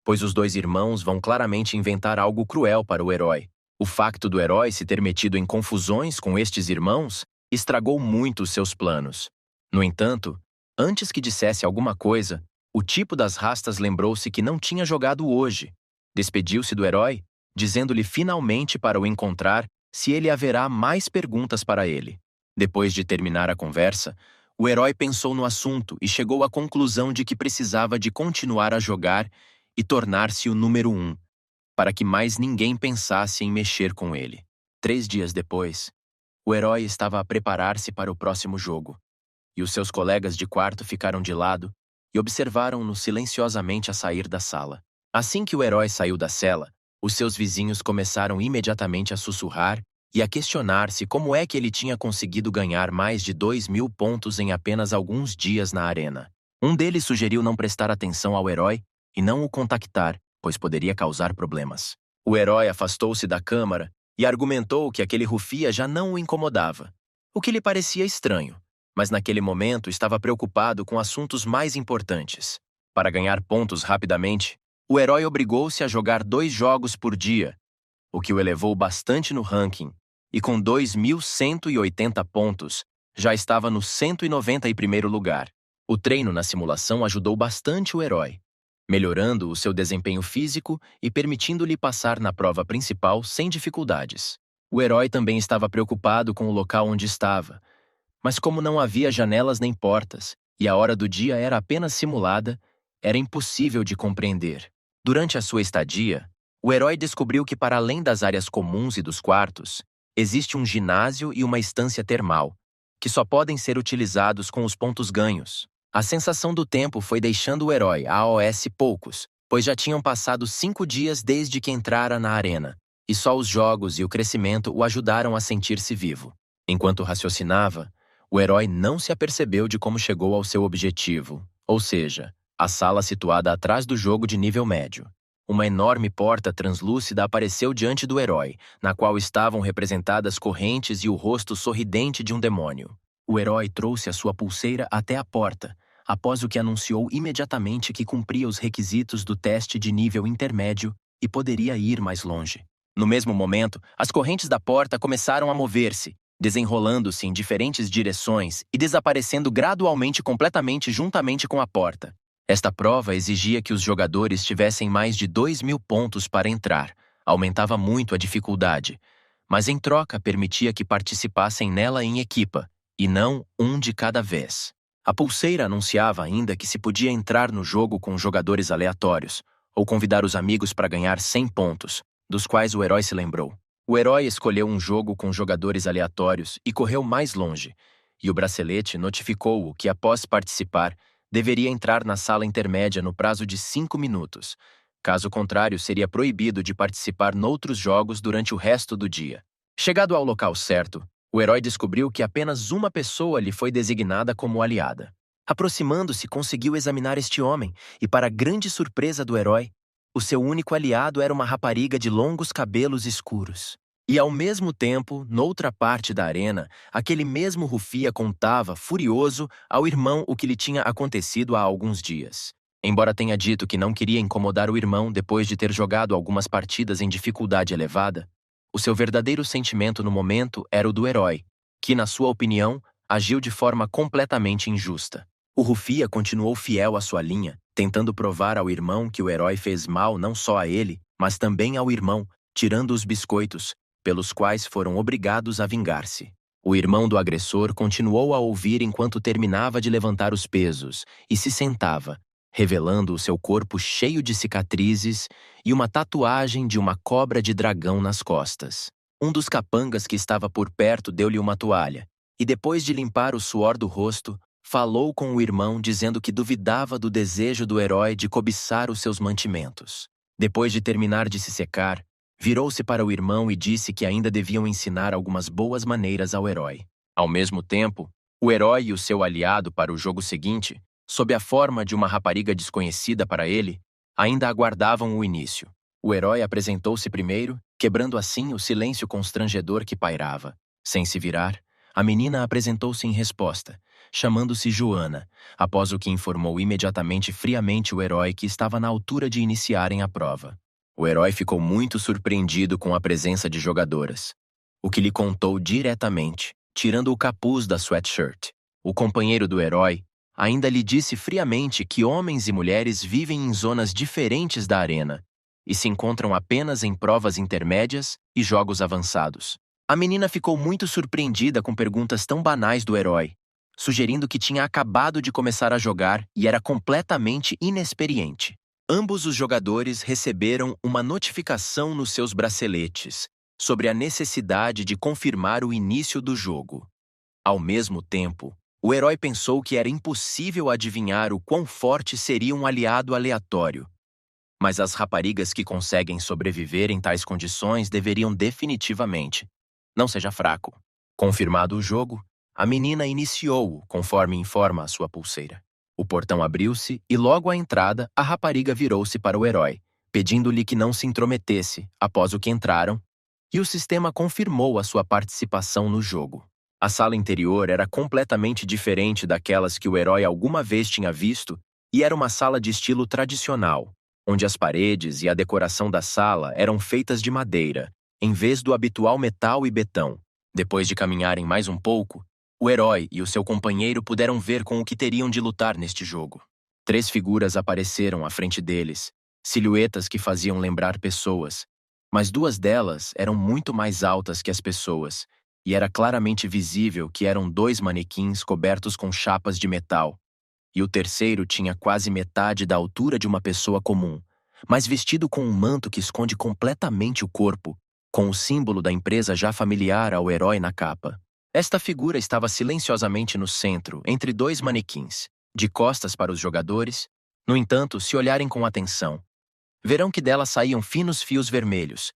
pois os 2 irmãos vão claramente inventar algo cruel para o herói. O facto do herói se ter metido em confusões com estes irmãos estragou muito os seus planos. No entanto, antes que dissesse alguma coisa, o tipo das rastas lembrou-se que não tinha jogado hoje. Despediu-se do herói, dizendo-lhe finalmente para o encontrar se ele haverá mais perguntas para ele. Depois de terminar a conversa, o herói pensou no assunto e chegou à conclusão de que precisava de continuar a jogar e tornar-se o número 1, para que mais ninguém pensasse em mexer com ele. 3 dias depois, o herói estava a preparar-se para o próximo jogo, e os seus colegas de quarto ficaram de lado e observaram-no silenciosamente a sair da sala. Assim que o herói saiu da cela, os seus vizinhos começaram imediatamente a sussurrar e a questionar-se como é que ele tinha conseguido ganhar mais de 2.000 pontos em apenas alguns dias na arena. Um deles sugeriu não prestar atenção ao herói e não o contactar, pois poderia causar problemas. O herói afastou-se da câmara e argumentou que aquele rufia já não o incomodava, o que lhe parecia estranho, mas naquele momento estava preocupado com assuntos mais importantes. Para ganhar pontos rapidamente, o herói obrigou-se a jogar 2 jogos por dia, o que o elevou bastante no ranking, e com 2.180 pontos, já estava no 191º lugar. O treino na simulação ajudou bastante o herói, melhorando o seu desempenho físico e permitindo-lhe passar na prova principal sem dificuldades. O herói também estava preocupado com o local onde estava, mas como não havia janelas nem portas, e a hora do dia era apenas simulada, era impossível de compreender. Durante a sua estadia, o herói descobriu que para além das áreas comuns e dos quartos, existe um ginásio e uma estância termal, que só podem ser utilizados com os pontos ganhos. A sensação do tempo foi deixando o herói AOS poucos, pois já tinham passado 5 dias desde que entrara na arena, e só os jogos e o crescimento o ajudaram a sentir-se vivo. Enquanto raciocinava, o herói não se apercebeu de como chegou ao seu objetivo, ou seja, a sala situada atrás do jogo de nível médio. Uma enorme porta translúcida apareceu diante do herói, na qual estavam representadas correntes e o rosto sorridente de um demônio. O herói trouxe a sua pulseira até a porta, após o que anunciou imediatamente que cumpria os requisitos do teste de nível intermédio e poderia ir mais longe. No mesmo momento, as correntes da porta começaram a mover-se, desenrolando-se em diferentes direções e desaparecendo gradualmente completamente juntamente com a porta. Esta prova exigia que os jogadores tivessem mais de 2.000 pontos para entrar, aumentava muito a dificuldade, mas em troca permitia que participassem nela em equipa, e não um de cada vez. A pulseira anunciava ainda que se podia entrar no jogo com jogadores aleatórios, ou convidar os amigos para ganhar 100 pontos, dos quais o herói se lembrou. O herói escolheu um jogo com jogadores aleatórios e correu mais longe, e o bracelete notificou-o que, após participar, deveria entrar na sala intermédia no prazo de 5 minutos. Caso contrário, seria proibido de participar noutros jogos durante o resto do dia. Chegado ao local certo, o herói descobriu que apenas uma pessoa lhe foi designada como aliada. Aproximando-se, conseguiu examinar este homem e, para grande surpresa do herói, o seu único aliado era uma rapariga de longos cabelos escuros. E, ao mesmo tempo, noutra parte da arena, aquele mesmo rufia contava, furioso, ao irmão o que lhe tinha acontecido há alguns dias. Embora tenha dito que não queria incomodar o irmão depois de ter jogado algumas partidas em dificuldade elevada, o seu verdadeiro sentimento no momento era o do herói, que, na sua opinião, agiu de forma completamente injusta. O rufia continuou fiel à sua linha, tentando provar ao irmão que o herói fez mal não só a ele, mas também ao irmão, tirando os biscoitos, pelos quais foram obrigados a vingar-se. O irmão do agressor continuou a ouvir enquanto terminava de levantar os pesos e se sentava, revelando o seu corpo cheio de cicatrizes e uma tatuagem de uma cobra de dragão nas costas. Um dos capangas que estava por perto deu-lhe uma toalha, e depois de limpar o suor do rosto, falou com o irmão dizendo que duvidava do desejo do herói de cobiçar os seus mantimentos. Depois de terminar de se secar, virou-se para o irmão e disse que ainda deviam ensinar algumas boas maneiras ao herói. Ao mesmo tempo, o herói e o seu aliado para o jogo seguinte, sob a forma de uma rapariga desconhecida para ele, ainda aguardavam o início. O herói apresentou-se primeiro, quebrando assim o silêncio constrangedor que pairava. Sem se virar, a menina apresentou-se em resposta, chamando-se Joana, após o que informou imediatamente friamente o herói que estava na altura de iniciarem a prova. O herói ficou muito surpreendido com a presença de jogadoras, o que lhe contou diretamente, tirando o capuz da sweatshirt. O companheiro do herói ainda lhe disse friamente que homens e mulheres vivem em zonas diferentes da arena e se encontram apenas em provas intermédias e jogos avançados. A menina ficou muito surpreendida com perguntas tão banais do herói, sugerindo que tinha acabado de começar a jogar e era completamente inexperiente. Ambos os jogadores receberam uma notificação nos seus braceletes sobre a necessidade de confirmar o início do jogo. Ao mesmo tempo, o herói pensou que era impossível adivinhar o quão forte seria um aliado aleatório. Mas as raparigas que conseguem sobreviver em tais condições deveriam definitivamente. Não seja fraco. Confirmado o jogo, a menina iniciou-o, conforme informa a sua pulseira. O portão abriu-se e logo à entrada a rapariga virou-se para o herói, pedindo-lhe que não se intrometesse após o que entraram, e o sistema confirmou a sua participação no jogo. A sala interior era completamente diferente daquelas que o herói alguma vez tinha visto e era uma sala de estilo tradicional, onde as paredes e a decoração da sala eram feitas de madeira, em vez do habitual metal e betão. Depois de caminharem mais um pouco, o herói e o seu companheiro puderam ver com o que teriam de lutar neste jogo. 3 figuras apareceram à frente deles, silhuetas que faziam lembrar pessoas, mas 2 delas eram muito mais altas que as pessoas, e era claramente visível que eram 2 manequins cobertos com chapas de metal, e o terceiro tinha quase metade da altura de uma pessoa comum, mas vestido com um manto que esconde completamente o corpo, com o símbolo da empresa já familiar ao herói na capa. Esta figura estava silenciosamente no centro, entre 2 manequins, de costas para os jogadores. No entanto, se olharem com atenção, verão que dela saíam finos fios vermelhos,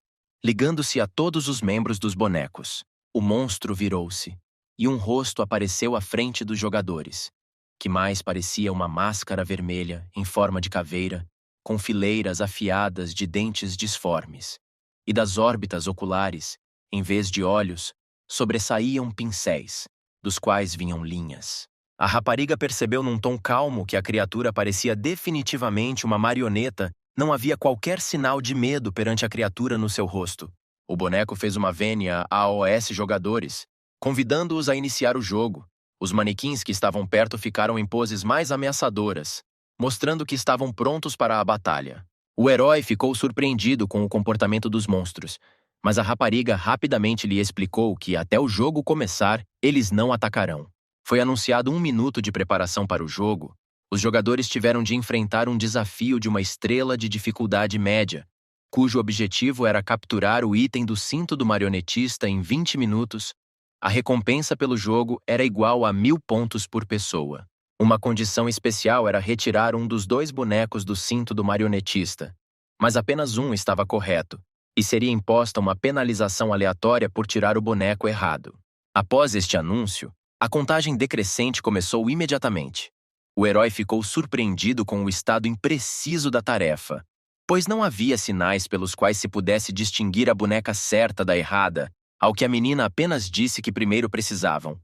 ligando-se a todos os membros dos bonecos. O monstro virou-se, e um rosto apareceu à frente dos jogadores, que mais parecia uma máscara vermelha em forma de caveira, com fileiras afiadas de dentes disformes, e das órbitas oculares, em vez de olhos, sobressaíam pincéis, dos quais vinham linhas. A rapariga percebeu num tom calmo que a criatura parecia definitivamente uma marioneta. Não havia qualquer sinal de medo perante a criatura no seu rosto. O boneco fez uma vênia aos jogadores, convidando-os a iniciar o jogo. Os manequins que estavam perto ficaram em poses mais ameaçadoras, mostrando que estavam prontos para a batalha. O herói ficou surpreendido com o comportamento dos monstros, mas a rapariga rapidamente lhe explicou que, até o jogo começar, eles não atacarão. Foi anunciado 1 minuto de preparação para o jogo. Os jogadores tiveram de enfrentar um desafio de uma estrela de dificuldade média, cujo objetivo era capturar o item do cinto do marionetista em 20 minutos. A recompensa pelo jogo era igual a 1000 pontos por pessoa. Uma condição especial era retirar um dos 2 bonecos do cinto do marionetista, mas apenas um estava correto, e seria imposta uma penalização aleatória por tirar o boneco errado. Após este anúncio, a contagem decrescente começou imediatamente. O herói ficou surpreendido com o estado impreciso da tarefa, pois não havia sinais pelos quais se pudesse distinguir a boneca certa da errada, ao que a menina apenas disse que primeiro precisavam.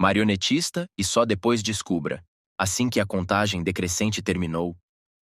Marionetista e só depois descubra. Assim que a contagem decrescente terminou,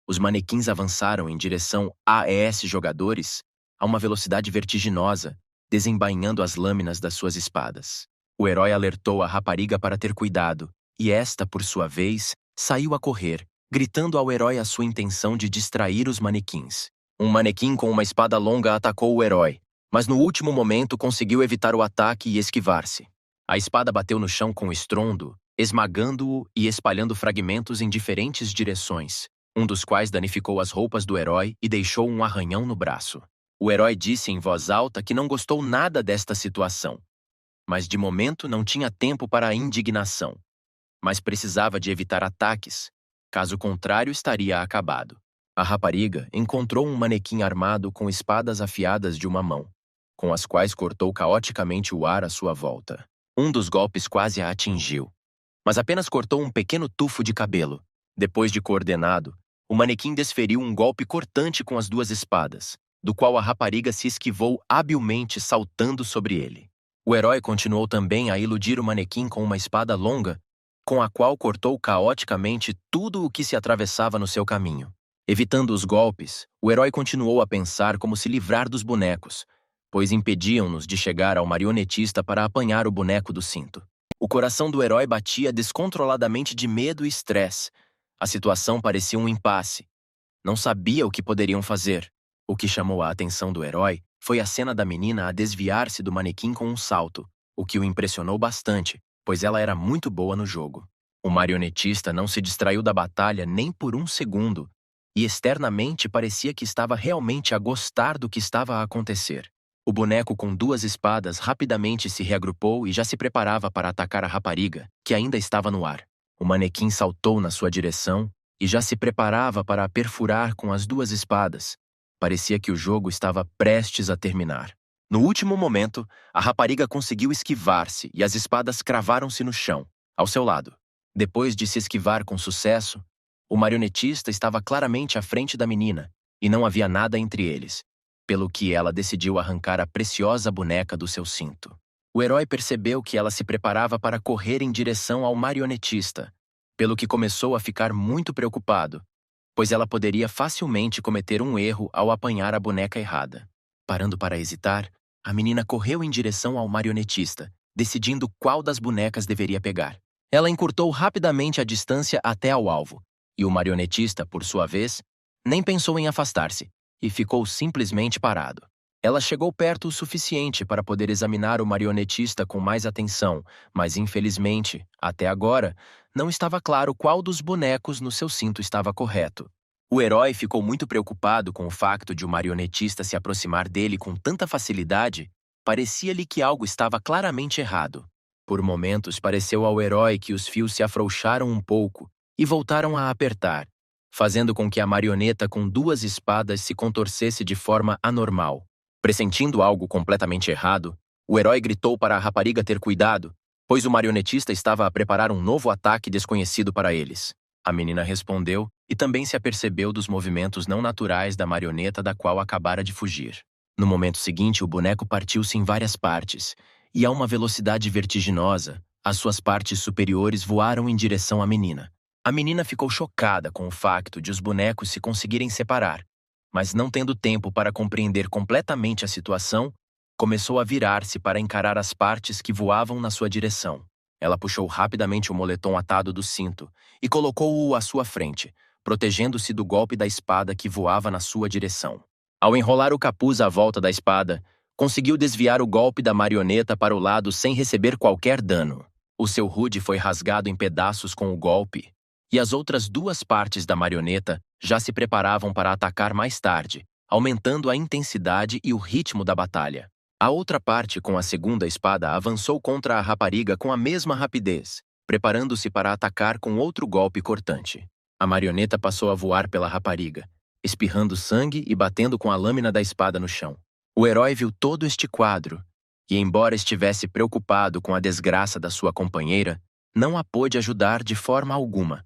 os manequins avançaram em direção aos jogadores a uma velocidade vertiginosa, desembainhando as lâminas das suas espadas. O herói alertou a rapariga para ter cuidado, e esta, por sua vez, saiu a correr, gritando ao herói a sua intenção de distrair os manequins. Um manequim com uma espada longa atacou o herói, mas no último momento conseguiu evitar o ataque e esquivar-se. A espada bateu no chão com estrondo, esmagando-o e espalhando fragmentos em diferentes direções, um dos quais danificou as roupas do herói e deixou um arranhão no braço. O herói disse em voz alta que não gostou nada desta situação, mas de momento não tinha tempo para a indignação, mas precisava de evitar ataques, caso contrário estaria acabado. A rapariga encontrou um manequim armado com espadas afiadas de uma mão, com as quais cortou caoticamente o ar à sua volta. Um dos golpes quase a atingiu, mas apenas cortou um pequeno tufo de cabelo. Depois de coordenado, o manequim desferiu um golpe cortante com as duas espadas, do qual a rapariga se esquivou habilmente saltando sobre ele. O herói continuou também a iludir o manequim com uma espada longa, com a qual cortou caoticamente tudo o que se atravessava no seu caminho. Evitando os golpes, o herói continuou a pensar como se livrar dos bonecos, pois impediam-nos de chegar ao marionetista para apanhar o boneco do cinto. O coração do herói batia descontroladamente de medo e estresse. A situação parecia um impasse. Não sabia o que poderiam fazer. O que chamou a atenção do herói foi a cena da menina a desviar-se do manequim com um salto, o que o impressionou bastante, pois ela era muito boa no jogo. O marionetista não se distraiu da batalha nem por um segundo, e externamente parecia que estava realmente a gostar do que estava a acontecer. O boneco com duas espadas rapidamente se reagrupou e já se preparava para atacar a rapariga, que ainda estava no ar. O manequim saltou na sua direção e já se preparava para a perfurar com as duas espadas. Parecia que o jogo estava prestes a terminar. No último momento, a rapariga conseguiu esquivar-se e as espadas cravaram-se no chão, ao seu lado. Depois de se esquivar com sucesso, o marionetista estava claramente à frente da menina e não havia nada entre eles, pelo que ela decidiu arrancar a preciosa boneca do seu cinto. O herói percebeu que ela se preparava para correr em direção ao marionetista, pelo que começou a ficar muito preocupado, pois ela poderia facilmente cometer um erro ao apanhar a boneca errada. Parando para hesitar, a menina correu em direção ao marionetista, decidindo qual das bonecas deveria pegar. Ela encurtou rapidamente a distância até ao alvo, e o marionetista, por sua vez, nem pensou em afastar-se, e ficou simplesmente parado. Ela chegou perto o suficiente para poder examinar o marionetista com mais atenção, mas infelizmente, até agora, não estava claro qual dos bonecos no seu cinto estava correto. O herói ficou muito preocupado com o facto de o marionetista se aproximar dele com tanta facilidade. Parecia-lhe que algo estava claramente errado. Por momentos, pareceu ao herói que os fios se afrouxaram um pouco e voltaram a apertar, fazendo com que a marioneta com duas espadas se contorcesse de forma anormal. Pressentindo algo completamente errado, o herói gritou para a rapariga ter cuidado, pois o marionetista estava a preparar um novo ataque desconhecido para eles. A menina respondeu e também se apercebeu dos movimentos não naturais da marioneta da qual acabara de fugir. No momento seguinte, o boneco partiu-se em várias partes, e a uma velocidade vertiginosa, as suas partes superiores voaram em direção à menina. A menina ficou chocada com o facto de os bonecos se conseguirem separar, mas não tendo tempo para compreender completamente a situação, começou a virar-se para encarar as partes que voavam na sua direção. Ela puxou rapidamente o moletom atado do cinto e colocou-o à sua frente, protegendo-se do golpe da espada que voava na sua direção. Ao enrolar o capuz à volta da espada, conseguiu desviar o golpe da marioneta para o lado sem receber qualquer dano. O seu hood foi rasgado em pedaços com o golpe, e as outras duas partes da marioneta já se preparavam para atacar mais tarde, aumentando a intensidade e o ritmo da batalha. A outra parte, com a segunda espada, avançou contra a rapariga com a mesma rapidez, preparando-se para atacar com outro golpe cortante. A marioneta passou a voar pela rapariga, espirrando sangue e batendo com a lâmina da espada no chão. O herói viu todo este quadro, e embora estivesse preocupado com a desgraça da sua companheira, não a pôde ajudar de forma alguma,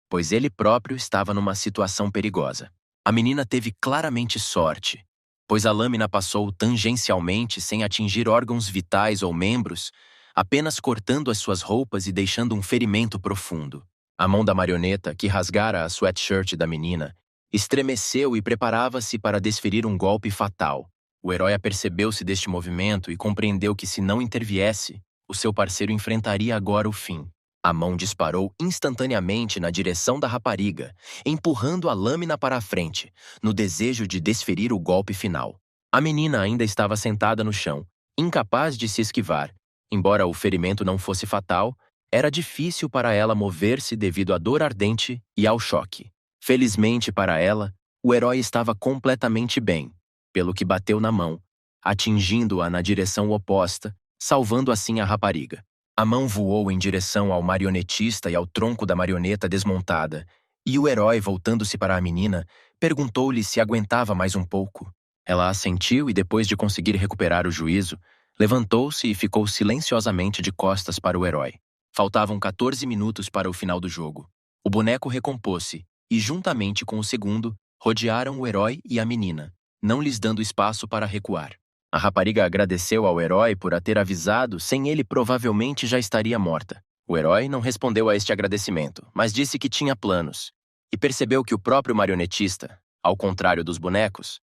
pois ele próprio estava numa situação perigosa. A menina teve claramente sorte, pois a lâmina passou tangencialmente sem atingir órgãos vitais ou membros, apenas cortando as suas roupas e deixando um ferimento profundo. A mão da marioneta, que rasgara a sweatshirt da menina, estremeceu e preparava-se para desferir um golpe fatal. O herói apercebeu-se deste movimento e compreendeu que, se não interviesse, o seu parceiro enfrentaria agora o fim. A mão disparou instantaneamente na direção da rapariga, empurrando a lâmina para a frente, no desejo de desferir o golpe final. A menina ainda estava sentada no chão, incapaz de se esquivar. Embora o ferimento não fosse fatal, era difícil para ela mover-se devido à dor ardente e ao choque. Felizmente para ela, o herói estava completamente bem, pelo que bateu na mão, atingindo-a na direção oposta, salvando assim a rapariga. A mão voou em direção ao marionetista e ao tronco da marioneta desmontada, E o herói, voltando-se para a menina, perguntou-lhe se aguentava mais um pouco. Ela assentiu e, depois de conseguir recuperar o juízo, levantou-se e ficou silenciosamente de costas para o herói. Faltavam 14 minutos para o final do jogo. O boneco recompôs-se e, juntamente com o segundo, rodearam o herói e a menina, não lhes dando espaço para recuar. A rapariga agradeceu ao herói por a ter avisado, sem ele provavelmente já estaria morta. O herói não respondeu a este agradecimento, mas disse que tinha planos, e percebeu que o próprio marionetista, ao contrário dos bonecos,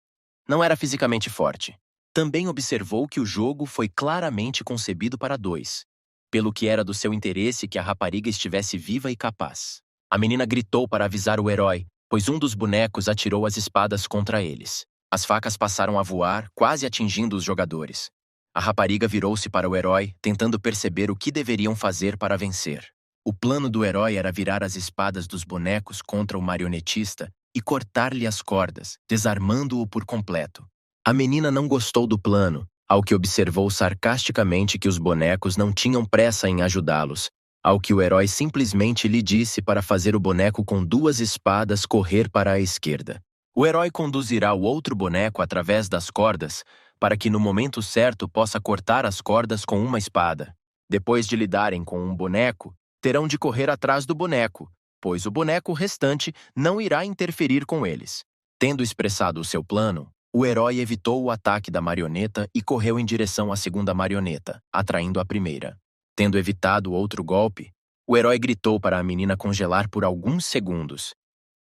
não era fisicamente forte. Também observou que o jogo foi claramente concebido para dois, pelo que era do seu interesse que a rapariga estivesse viva e capaz. A menina gritou para avisar o herói, pois um dos bonecos atirou as espadas contra eles. As facas passaram a voar, quase atingindo os jogadores. A rapariga virou-se para o herói, tentando perceber o que deveriam fazer para vencer. O plano do herói era virar as espadas dos bonecos contra o marionetista e cortar-lhe as cordas, desarmando-o por completo. A menina não gostou do plano, ao que observou sarcasticamente que os bonecos não tinham pressa em ajudá-los, ao que o herói simplesmente lhe disse para fazer o boneco com duas espadas correr para a esquerda. O herói conduzirá o outro boneco através das cordas para que no momento certo possa cortar as cordas com uma espada. Depois de lidarem com um boneco, terão de correr atrás do boneco, pois o boneco restante não irá interferir com eles. Tendo expressado o seu plano, o herói evitou o ataque da marioneta e correu em direção à segunda marioneta, atraindo a primeira. Tendo evitado outro golpe, o herói gritou para a menina congelar por alguns segundos,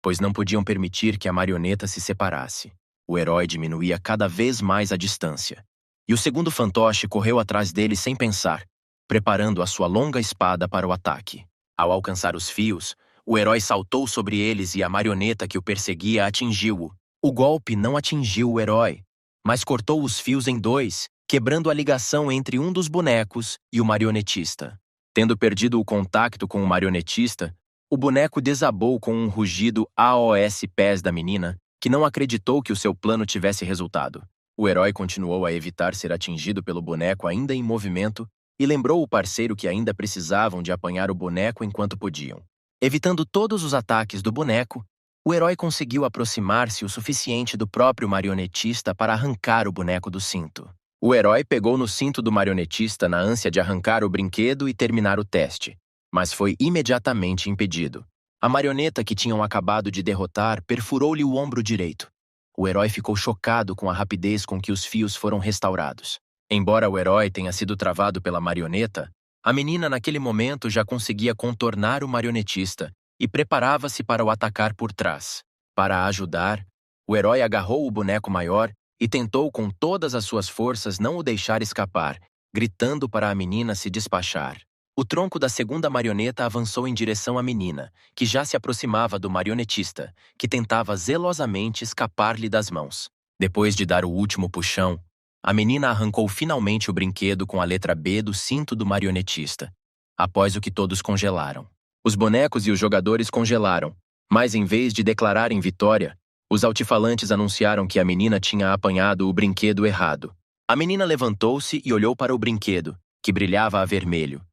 pois não podiam permitir que a marioneta se separasse. O herói diminuía cada vez mais a distância, e o segundo fantoche correu atrás dele sem pensar, preparando a sua longa espada para o ataque. Ao alcançar os fios, o herói saltou sobre eles e a marioneta que o perseguia atingiu-o. O golpe não atingiu o herói, mas cortou os fios em dois, quebrando a ligação entre um dos bonecos e o marionetista. Tendo perdido o contato com o marionetista, o boneco desabou com um rugido aos pés da menina, que não acreditou que o seu plano tivesse resultado. O herói continuou a evitar ser atingido pelo boneco ainda em movimento e lembrou o parceiro que ainda precisavam de apanhar o boneco enquanto podiam. Evitando todos os ataques do boneco, o herói conseguiu aproximar-se o suficiente do próprio marionetista para arrancar o boneco do cinto. O herói pegou no cinto do marionetista na ânsia de arrancar o brinquedo e terminar o teste, mas foi imediatamente impedido. A marioneta que tinham acabado de derrotar perfurou-lhe o ombro direito. O herói ficou chocado com a rapidez com que os fios foram restaurados. Embora o herói tenha sido travado pela marioneta, a menina naquele momento já conseguia contornar o marionetista e preparava-se para o atacar por trás. Para ajudar, o herói agarrou o boneco maior e tentou com todas as suas forças não o deixar escapar, gritando para a menina se despachar. O tronco da segunda marioneta avançou em direção à menina, que já se aproximava do marionetista, que tentava zelosamente escapar-lhe das mãos. Depois de dar o último puxão, a menina arrancou finalmente o brinquedo com a letra B do cinto do marionetista, após o que todos congelaram. Os bonecos e os jogadores congelaram, mas em vez de declararem vitória, os altifalantes anunciaram que a menina tinha apanhado o brinquedo errado. A menina levantou-se e olhou para o brinquedo, que brilhava a vermelho.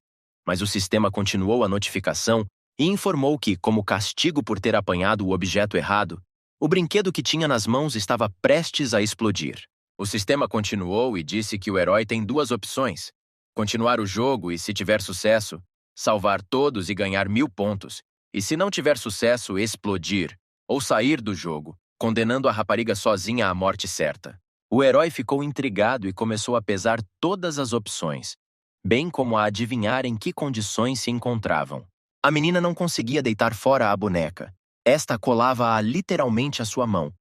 Mas o sistema continuou a notificação e informou que, como castigo por ter apanhado o objeto errado, o brinquedo que tinha nas mãos estava prestes a explodir. O sistema continuou e disse que o herói tem duas opções: continuar o jogo e, se tiver sucesso, salvar todos e ganhar 1000 pontos, e se não tiver sucesso, explodir, ou sair do jogo, condenando a rapariga sozinha à morte certa. O herói ficou intrigado e começou a pesar todas as opções, bem como a adivinhar em que condições se encontravam. A menina não conseguia deitar fora a boneca. Esta colava-a literalmente à sua mão.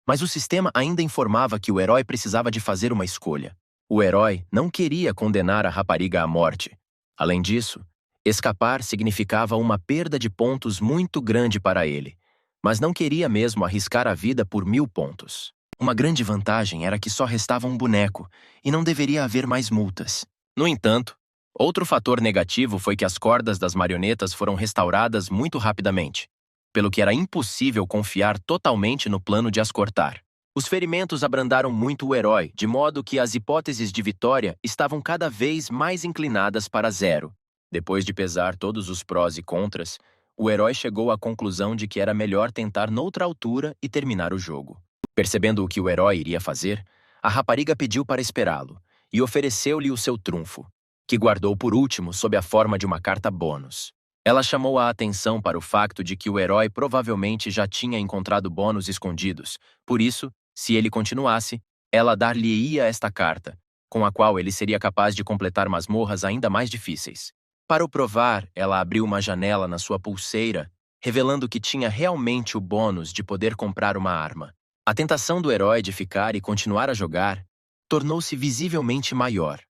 Mas o sistema ainda informava que o herói precisava de fazer uma escolha. O herói não queria condenar a rapariga à morte. Além disso, escapar significava uma perda de pontos muito grande para ele, mas não queria mesmo arriscar a vida por 1000 pontos. Uma grande vantagem era que só restava um boneco e não deveria haver mais multas. No entanto, outro fator negativo foi que as cordas das marionetas foram restauradas muito rapidamente, pelo que era impossível confiar totalmente no plano de as cortar. Os ferimentos abrandaram muito o herói, de modo que as hipóteses de vitória estavam cada vez mais inclinadas para zero. Depois de pesar todos os prós e contras, o herói chegou à conclusão de que era melhor tentar noutra altura e terminar o jogo. Percebendo o que o herói iria fazer, a rapariga pediu para esperá-lo e ofereceu-lhe o seu trunfo, que guardou por último sob a forma de uma carta bônus. Ela chamou a atenção para o facto de que o herói provavelmente já tinha encontrado bônus escondidos, por isso, se ele continuasse, ela dar-lhe-ia esta carta, com a qual ele seria capaz de completar masmorras ainda mais difíceis. Para o provar, ela abriu uma janela na sua pulseira, revelando que tinha realmente o bônus de poder comprar uma arma. A tentação do herói de ficar e continuar a jogar tornou-se visivelmente maior,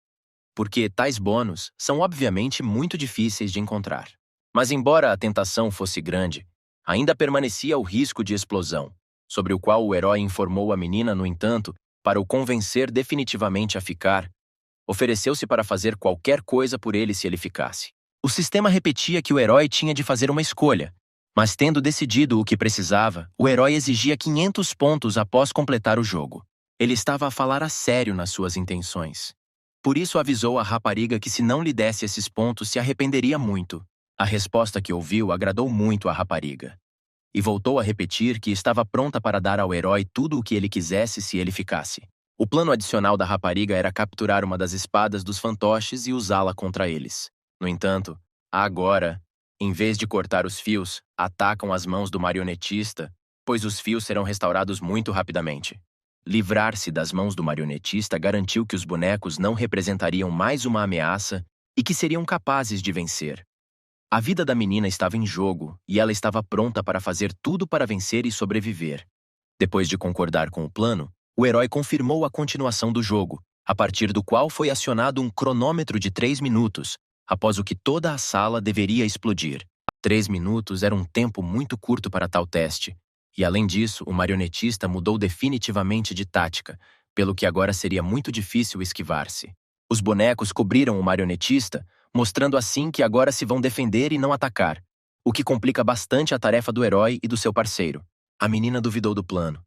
porque tais bônus são obviamente muito difíceis de encontrar. Mas embora a tentação fosse grande, ainda permanecia o risco de explosão, sobre o qual o herói informou a menina, no entanto, para o convencer definitivamente a ficar, ofereceu-se para fazer qualquer coisa por ele se ele ficasse. O sistema repetia que o herói tinha de fazer uma escolha, mas tendo decidido o que precisava, o herói exigia 500 pontos após completar o jogo. Ele estava a falar a sério nas suas intenções. Por isso avisou a rapariga que se não lhe desse esses pontos se arrependeria muito. A resposta que ouviu agradou muito à rapariga. E voltou a repetir que estava pronta para dar ao herói tudo o que ele quisesse se ele ficasse. O plano adicional da rapariga era capturar uma das espadas dos fantoches e usá-la contra eles. No entanto, agora, em vez de cortar os fios, atacam as mãos do marionetista, pois os fios serão restaurados muito rapidamente. Livrar-se das mãos do marionetista garantiu que os bonecos não representariam mais uma ameaça e que seriam capazes de vencer. A vida da menina estava em jogo e ela estava pronta para fazer tudo para vencer e sobreviver. Depois de concordar com o plano, o herói confirmou a continuação do jogo, a partir do qual foi acionado um cronômetro de 3 minutos, após o que toda a sala deveria explodir. 3 minutos era um tempo muito curto para tal teste, e além disso, o marionetista mudou definitivamente de tática, pelo que agora seria muito difícil esquivar-se. Os bonecos cobriram o marionetista, mostrando assim que agora se vão defender e não atacar, o que complica bastante a tarefa do herói e do seu parceiro. A menina duvidou do plano,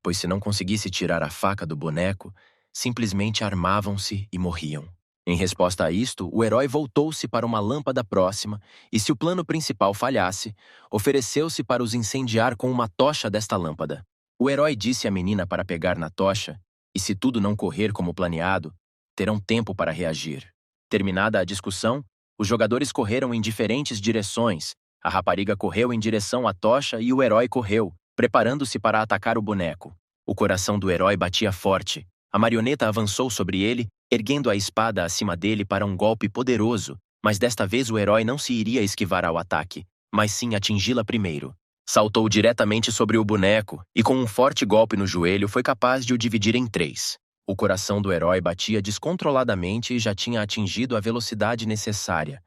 pois se não conseguisse tirar a faca do boneco, simplesmente armavam-se e morriam. Em resposta a isto, o herói voltou-se para uma lâmpada próxima e, se o plano principal falhasse, ofereceu-se para os incendiar com uma tocha desta lâmpada. O herói disse à menina para pegar na tocha, e se tudo não correr como planeado, terão tempo para reagir. Terminada a discussão, os jogadores correram em diferentes direções. A rapariga correu em direção à tocha e o herói correu, preparando-se para atacar o boneco. O coração do herói batia forte. A marioneta avançou sobre ele, erguendo a espada acima dele para um golpe poderoso, mas desta vez o herói não se iria esquivar ao ataque, mas sim atingi-la primeiro. Saltou diretamente sobre o boneco e, com um forte golpe no joelho, foi capaz de o dividir em 3. O coração do herói batia descontroladamente e já tinha atingido a velocidade necessária,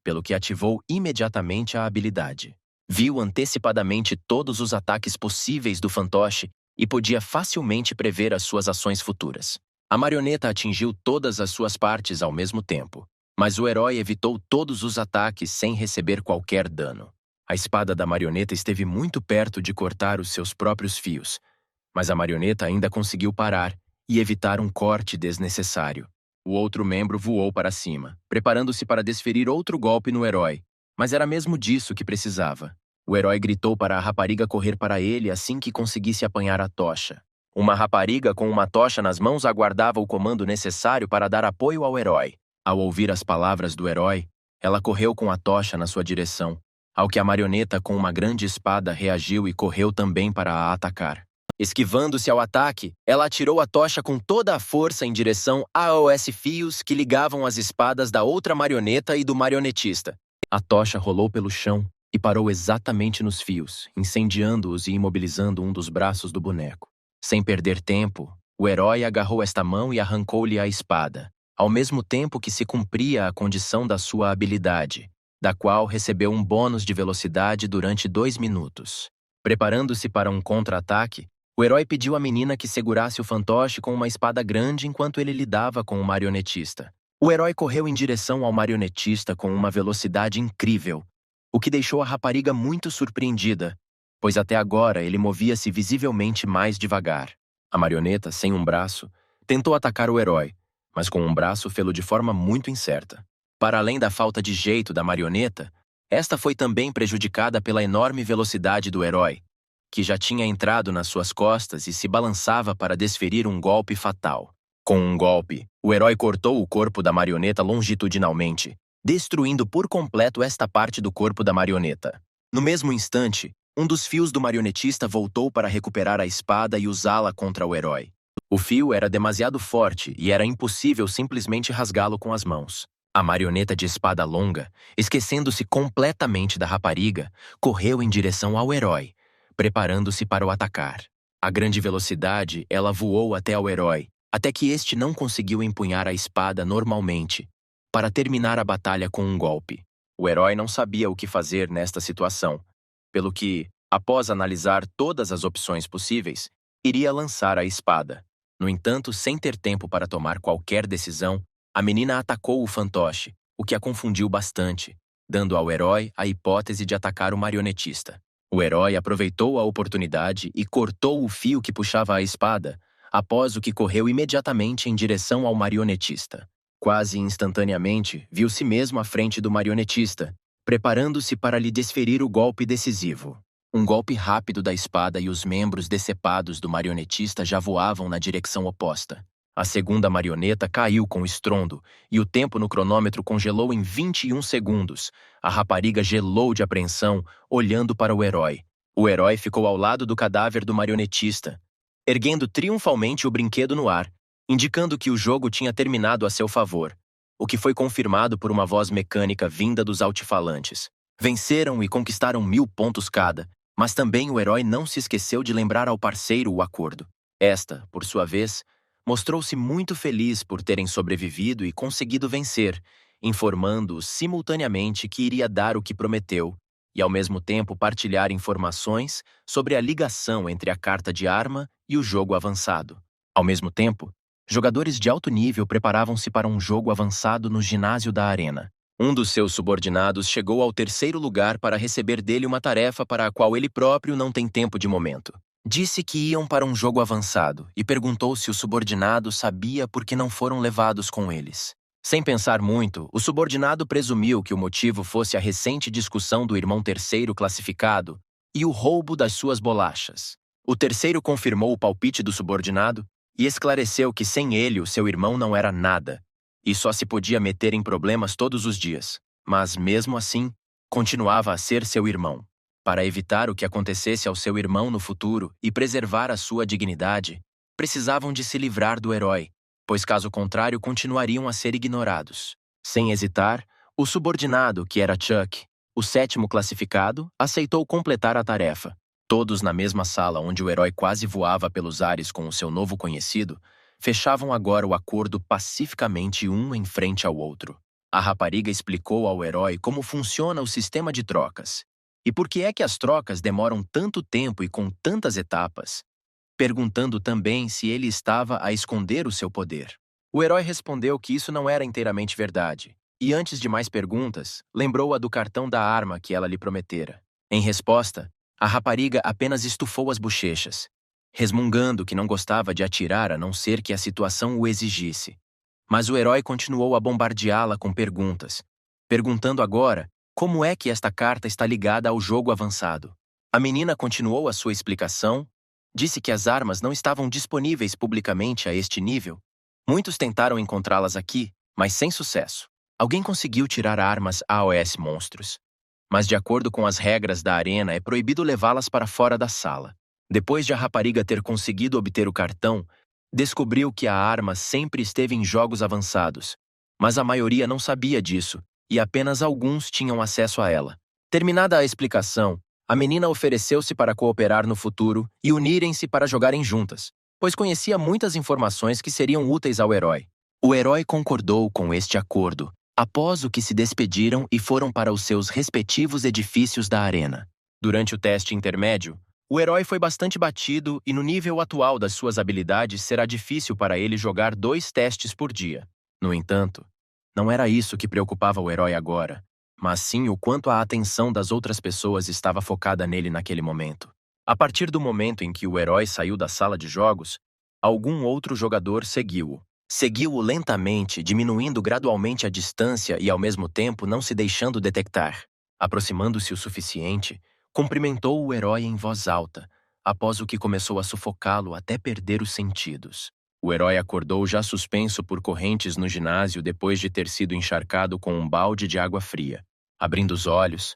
pelo que ativou imediatamente a habilidade. Viu antecipadamente todos os ataques possíveis do fantoche e podia facilmente prever as suas ações futuras. A marioneta atingiu todas as suas partes ao mesmo tempo, mas o herói evitou todos os ataques sem receber qualquer dano. A espada da marioneta esteve muito perto de cortar os seus próprios fios, mas a marioneta ainda conseguiu parar e evitar um corte desnecessário. O outro membro voou para cima, preparando-se para desferir outro golpe no herói, mas era mesmo disso que precisava. O herói gritou para a rapariga correr para ele assim que conseguisse apanhar a tocha. Uma rapariga com uma tocha nas mãos aguardava o comando necessário para dar apoio ao herói. Ao ouvir as palavras do herói, ela correu com a tocha na sua direção, ao que a marioneta com uma grande espada reagiu e correu também para a atacar. Esquivando-se ao ataque, ela atirou a tocha com toda a força em direção aos fios que ligavam as espadas da outra marioneta e do marionetista. A tocha rolou pelo chão e parou exatamente nos fios, incendiando-os e imobilizando um dos braços do boneco. Sem perder tempo, o herói agarrou esta mão e arrancou-lhe a espada, ao mesmo tempo que se cumpria a condição da sua habilidade, da qual recebeu um bônus de velocidade durante 2 minutos. Preparando-se para um contra-ataque, o herói pediu à menina que segurasse o fantoche com uma espada grande enquanto ele lidava com o marionetista. O herói correu em direção ao marionetista com uma velocidade incrível, o que deixou a rapariga muito surpreendida, pois até agora ele movia-se visivelmente mais devagar. A marioneta, sem um braço, tentou atacar o herói, mas com um braço fê-lo de forma muito incerta. Para além da falta de jeito da marioneta, Esta foi também prejudicada pela enorme velocidade do herói, que já tinha entrado nas suas costas e se balançava para desferir um golpe fatal. Com um golpe, o herói cortou o corpo da marioneta longitudinalmente, destruindo por completo esta parte do corpo da marioneta. No mesmo instante, um dos fios do marionetista voltou para recuperar a espada e usá-la contra o herói. O fio era demasiado forte e era impossível simplesmente rasgá-lo com as mãos. A marioneta de espada longa, esquecendo-se completamente da rapariga, correu em direção ao herói, preparando-se para o atacar. A grande velocidade, ela voou até ao herói, até que este não conseguiu empunhar a espada normalmente, para terminar a batalha com um golpe. O herói não sabia o que fazer nesta situação, pelo que, após analisar todas as opções possíveis, iria lançar a espada. No entanto, sem ter tempo para tomar qualquer decisão, a menina atacou o fantoche, o que a confundiu bastante, dando ao herói a hipótese de atacar o marionetista. O herói aproveitou a oportunidade e cortou o fio que puxava a espada, após o que correu imediatamente em direção ao marionetista. Quase instantaneamente, viu-se mesmo à frente do marionetista, preparando-se para lhe desferir o golpe decisivo. Um golpe rápido da espada e os membros decepados do marionetista já voavam na direção oposta. A segunda marioneta caiu com estrondo, e o tempo no cronômetro congelou em 21 segundos. A rapariga gelou de apreensão, olhando para o herói. O herói ficou ao lado do cadáver do marionetista, erguendo triunfalmente o brinquedo no ar, indicando que o jogo tinha terminado a seu favor, o que foi confirmado por uma voz mecânica vinda dos altifalantes. Venceram e conquistaram 1000 pontos cada, mas também o herói não se esqueceu de lembrar ao parceiro o acordo. Esta, por sua vez, mostrou-se muito feliz por terem sobrevivido e conseguido vencer, informando simultaneamente que iria dar o que prometeu e, ao mesmo tempo, partilhar informações sobre a ligação entre a carta de arma e o jogo avançado. Ao mesmo tempo, jogadores de alto nível preparavam-se para um jogo avançado no ginásio da arena. Um dos seus subordinados chegou ao terceiro lugar para receber dele uma tarefa para a qual ele próprio não tem tempo de momento. Disse que iam para um jogo avançado e perguntou se o subordinado sabia por que não foram levados com eles. Sem pensar muito, o subordinado presumiu que o motivo fosse a recente discussão do irmão terceiro classificado e o roubo das suas bolachas. O terceiro confirmou o palpite do subordinado e esclareceu que sem ele o seu irmão não era nada e só se podia meter em problemas todos os dias. Mas, mesmo assim, continuava a ser seu irmão. Para evitar o que acontecesse ao seu irmão no futuro e preservar a sua dignidade, precisavam de se livrar do herói, pois caso contrário continuariam a ser ignorados. Sem hesitar, o subordinado, que era Chuck, o sétimo classificado, aceitou completar a tarefa. Todos na mesma sala onde o herói quase voava pelos ares com o seu novo conhecido, fechavam agora o acordo pacificamente um em frente ao outro. A rapariga explicou ao herói como funciona o sistema de trocas e por que é que as trocas demoram tanto tempo e com tantas etapas, perguntando também se ele estava a esconder o seu poder. O herói respondeu que isso não era inteiramente verdade, e antes de mais perguntas, lembrou-a do cartão da arma que ela lhe prometera. Em resposta, a rapariga apenas estufou as bochechas, resmungando que não gostava de atirar a não ser que a situação o exigisse. Mas o herói continuou a bombardeá-la com perguntas, perguntando agora como é que esta carta está ligada ao jogo avançado. A menina continuou a sua explicação, disse que as armas não estavam disponíveis publicamente a este nível. Muitos tentaram encontrá-las aqui, mas sem sucesso. Alguém conseguiu tirar armas AOS monstros, mas de acordo com as regras da arena é proibido levá-las para fora da sala. Depois de a rapariga ter conseguido obter o cartão, descobriu que a arma sempre esteve em jogos avançados, mas a maioria não sabia disso e apenas alguns tinham acesso a ela. Terminada a explicação, a menina ofereceu-se para cooperar no futuro e unirem-se para jogarem juntas, pois conhecia muitas informações que seriam úteis ao herói. O herói concordou com este acordo, após o que se despediram e foram para os seus respectivos edifícios da arena. Durante o teste intermédio, o herói foi bastante batido e no nível atual das suas habilidades será difícil para ele jogar 2 testes por dia. No entanto, não era isso que preocupava o herói agora, mas sim o quanto a atenção das outras pessoas estava focada nele naquele momento. A partir do momento em que o herói saiu da sala de jogos, algum outro jogador seguiu-o. Seguiu-o lentamente, diminuindo gradualmente a distância e ao mesmo tempo não se deixando detectar. Aproximando-se o suficiente, cumprimentou o herói em voz alta, após o que começou a sufocá-lo até perder os sentidos. O herói acordou já suspenso por correntes no ginásio depois de ter sido encharcado com um balde de água fria. Abrindo os olhos,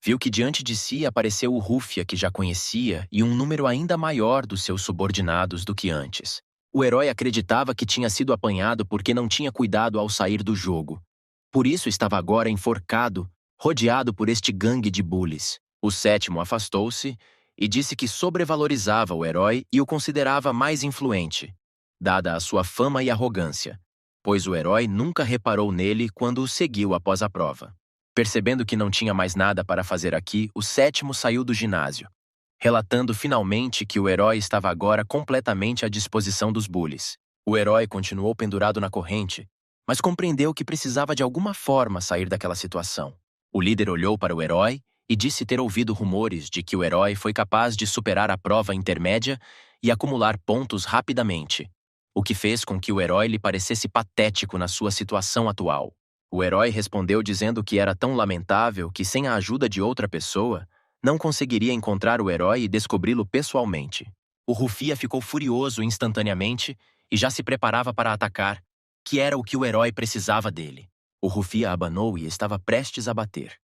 viu que diante de si apareceu o Rúfia que já conhecia e um número ainda maior dos seus subordinados do que antes. O herói acreditava que tinha sido apanhado porque não tinha cuidado ao sair do jogo. Por isso estava agora enforcado, rodeado por este gangue de bullies. O sétimo afastou-se e disse que sobrevalorizava o herói e o considerava mais influente, dada a sua fama e arrogância, pois o herói nunca reparou nele quando o seguiu após a prova. Percebendo que não tinha mais nada para fazer aqui, o sétimo saiu do ginásio, relatando finalmente que o herói estava agora completamente à disposição dos bullies. O herói continuou pendurado na corrente, mas compreendeu que precisava de alguma forma sair daquela situação. O líder olhou para o herói e disse ter ouvido rumores de que o herói foi capaz de superar a prova intermédia e acumular pontos rapidamente, o que fez com que o herói lhe parecesse patético na sua situação atual. O herói respondeu dizendo que era tão lamentável que, sem a ajuda de outra pessoa, não conseguiria encontrar o herói e descobri-lo pessoalmente. O Rufia ficou furioso instantaneamente e já se preparava para atacar, que era o que o herói precisava dele. O Rufia abanou e estava prestes a bater.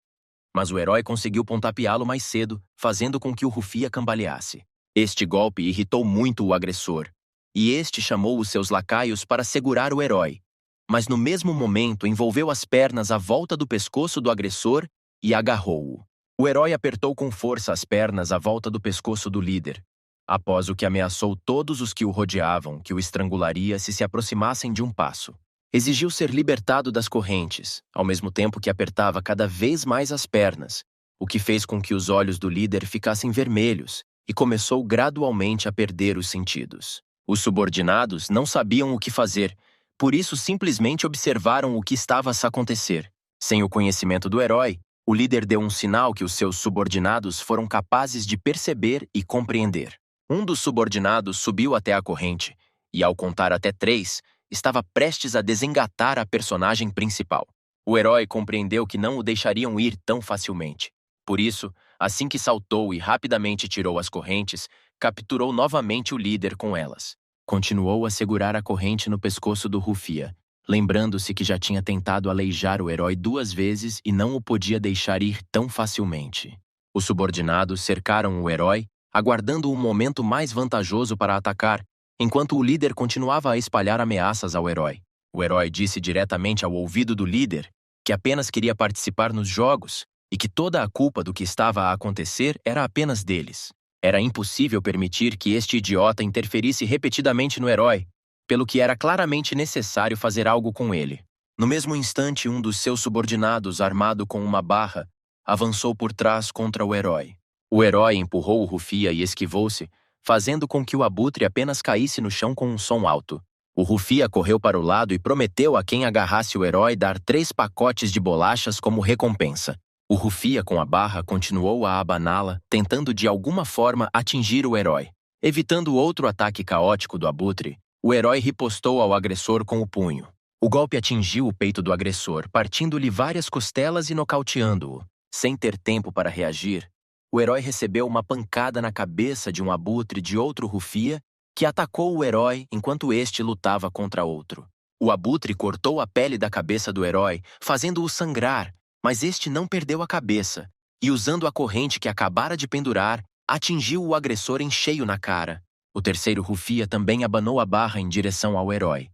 Mas o herói conseguiu pontapeá-lo mais cedo, fazendo com que o Rufia cambaleasse. Este golpe irritou muito o agressor, e este chamou os seus lacaios para segurar o herói. Mas no mesmo momento envolveu as pernas à volta do pescoço do agressor e agarrou-o. O herói apertou com força as pernas à volta do pescoço do líder, após o que ameaçou todos os que o rodeavam que o estrangularia se aproximassem de um passo. Exigiu ser libertado das correntes, ao mesmo tempo que apertava cada vez mais as pernas, o que fez com que os olhos do líder ficassem vermelhos e começou gradualmente a perder os sentidos. Os subordinados não sabiam o que fazer, por isso simplesmente observaram o que estava a acontecer. Sem o conhecimento do herói, o líder deu um sinal que os seus subordinados foram capazes de perceber e compreender. Um dos subordinados subiu até a corrente e, ao contar até 3, estava prestes a desengatar a personagem principal. O herói compreendeu que não o deixariam ir tão facilmente. Por isso, assim que saltou e rapidamente tirou as correntes, capturou novamente o líder com elas. Continuou a segurar a corrente no pescoço do Rufia, lembrando-se que já tinha tentado aleijar o herói 2 vezes e não o podia deixar ir tão facilmente. Os subordinados cercaram o herói, aguardando o momento mais vantajoso para atacar, enquanto o líder continuava a espalhar ameaças ao herói. O herói disse diretamente ao ouvido do líder que apenas queria participar nos jogos e que toda a culpa do que estava a acontecer era apenas deles. Era impossível permitir que este idiota interferisse repetidamente no herói, pelo que era claramente necessário fazer algo com ele. No mesmo instante, um dos seus subordinados, armado com uma barra, avançou por trás contra o herói. O herói empurrou o Rufia e esquivou-se, fazendo com que o abutre apenas caísse no chão com um som alto. O Rufia correu para o lado e prometeu a quem agarrasse o herói dar 3 pacotes de bolachas como recompensa. O Rufia, com a barra, continuou a abaná-la, tentando de alguma forma atingir o herói. Evitando outro ataque caótico do abutre, o herói ripostou ao agressor com o punho. O golpe atingiu o peito do agressor, partindo-lhe várias costelas e nocauteando-o. Sem ter tempo para reagir, o herói recebeu uma pancada na cabeça de um abutre de outro Rufia, que atacou o herói enquanto este lutava contra outro. O abutre cortou a pele da cabeça do herói, fazendo-o sangrar, mas este não perdeu a cabeça, e usando a corrente que acabara de pendurar, atingiu o agressor em cheio na cara. O terceiro Rufia também abanou a barra em direção ao herói,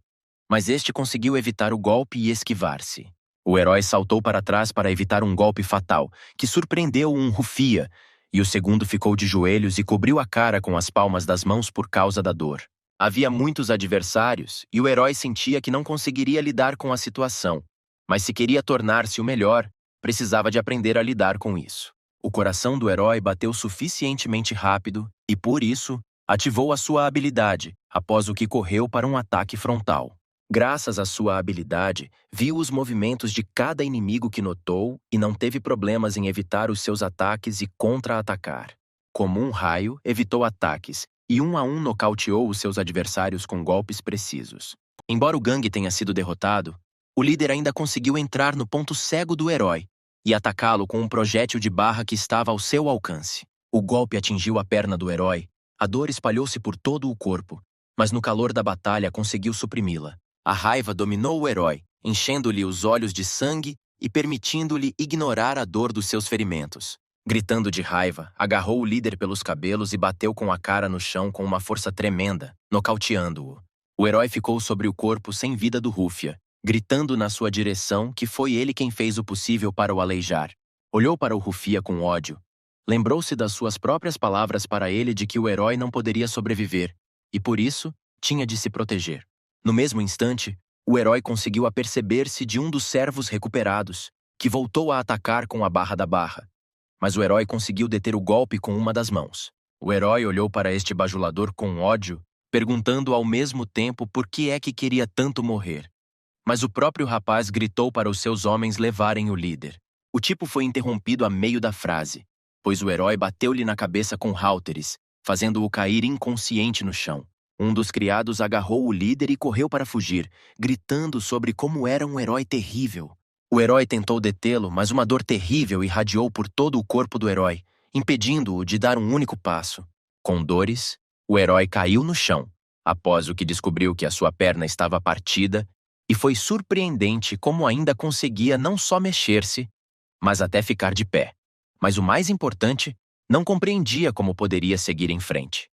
mas este conseguiu evitar o golpe e esquivar-se. O herói saltou para trás para evitar um golpe fatal, que surpreendeu um Rufia, e o segundo ficou de joelhos e cobriu a cara com as palmas das mãos por causa da dor. Havia muitos adversários, e o herói sentia que não conseguiria lidar com a situação, mas se queria tornar-se o melhor, precisava de aprender a lidar com isso. O coração do herói bateu suficientemente rápido e, por isso, ativou a sua habilidade, após o que correu para um ataque frontal. Graças à sua habilidade, viu os movimentos de cada inimigo que notou e não teve problemas em evitar os seus ataques e contra-atacar. Como um raio, evitou ataques e a um nocauteou os seus adversários com golpes precisos. Embora o gangue tenha sido derrotado, o líder ainda conseguiu entrar no ponto cego do herói, e atacá-lo com um projétil de barra que estava ao seu alcance. O golpe atingiu a perna do herói, a dor espalhou-se por todo o corpo, mas no calor da batalha conseguiu suprimi-la. A raiva dominou o herói, enchendo-lhe os olhos de sangue e permitindo-lhe ignorar a dor dos seus ferimentos. Gritando de raiva, agarrou o líder pelos cabelos e bateu com a cara no chão com uma força tremenda, nocauteando-o. O herói ficou sobre o corpo sem vida do Rúfia, gritando na sua direção que foi ele quem fez o possível para o aleijar. Olhou para o Rúfia com ódio. Lembrou-se das suas próprias palavras para ele de que o herói não poderia sobreviver, e por isso tinha de se proteger. No mesmo instante, o herói conseguiu aperceber-se de um dos servos recuperados, que voltou a atacar com a barra da barra. Mas o herói conseguiu deter o golpe com uma das mãos. O herói olhou para este bajulador com ódio, perguntando ao mesmo tempo por que é que queria tanto morrer. Mas o próprio rapaz gritou para os seus homens levarem o líder. O tipo foi interrompido a meio da frase, pois o herói bateu-lhe na cabeça com hálteres, fazendo-o cair inconsciente no chão. Um dos criados agarrou o líder e correu para fugir, gritando sobre como era um herói terrível. O herói tentou detê-lo, mas uma dor terrível irradiou por todo o corpo do herói, impedindo-o de dar um único passo. Com dores, o herói caiu no chão, após o que descobriu que a sua perna estava partida, e foi surpreendente como ainda conseguia não só mexer-se, mas até ficar de pé. Mas o mais importante, não compreendia como poderia seguir em frente.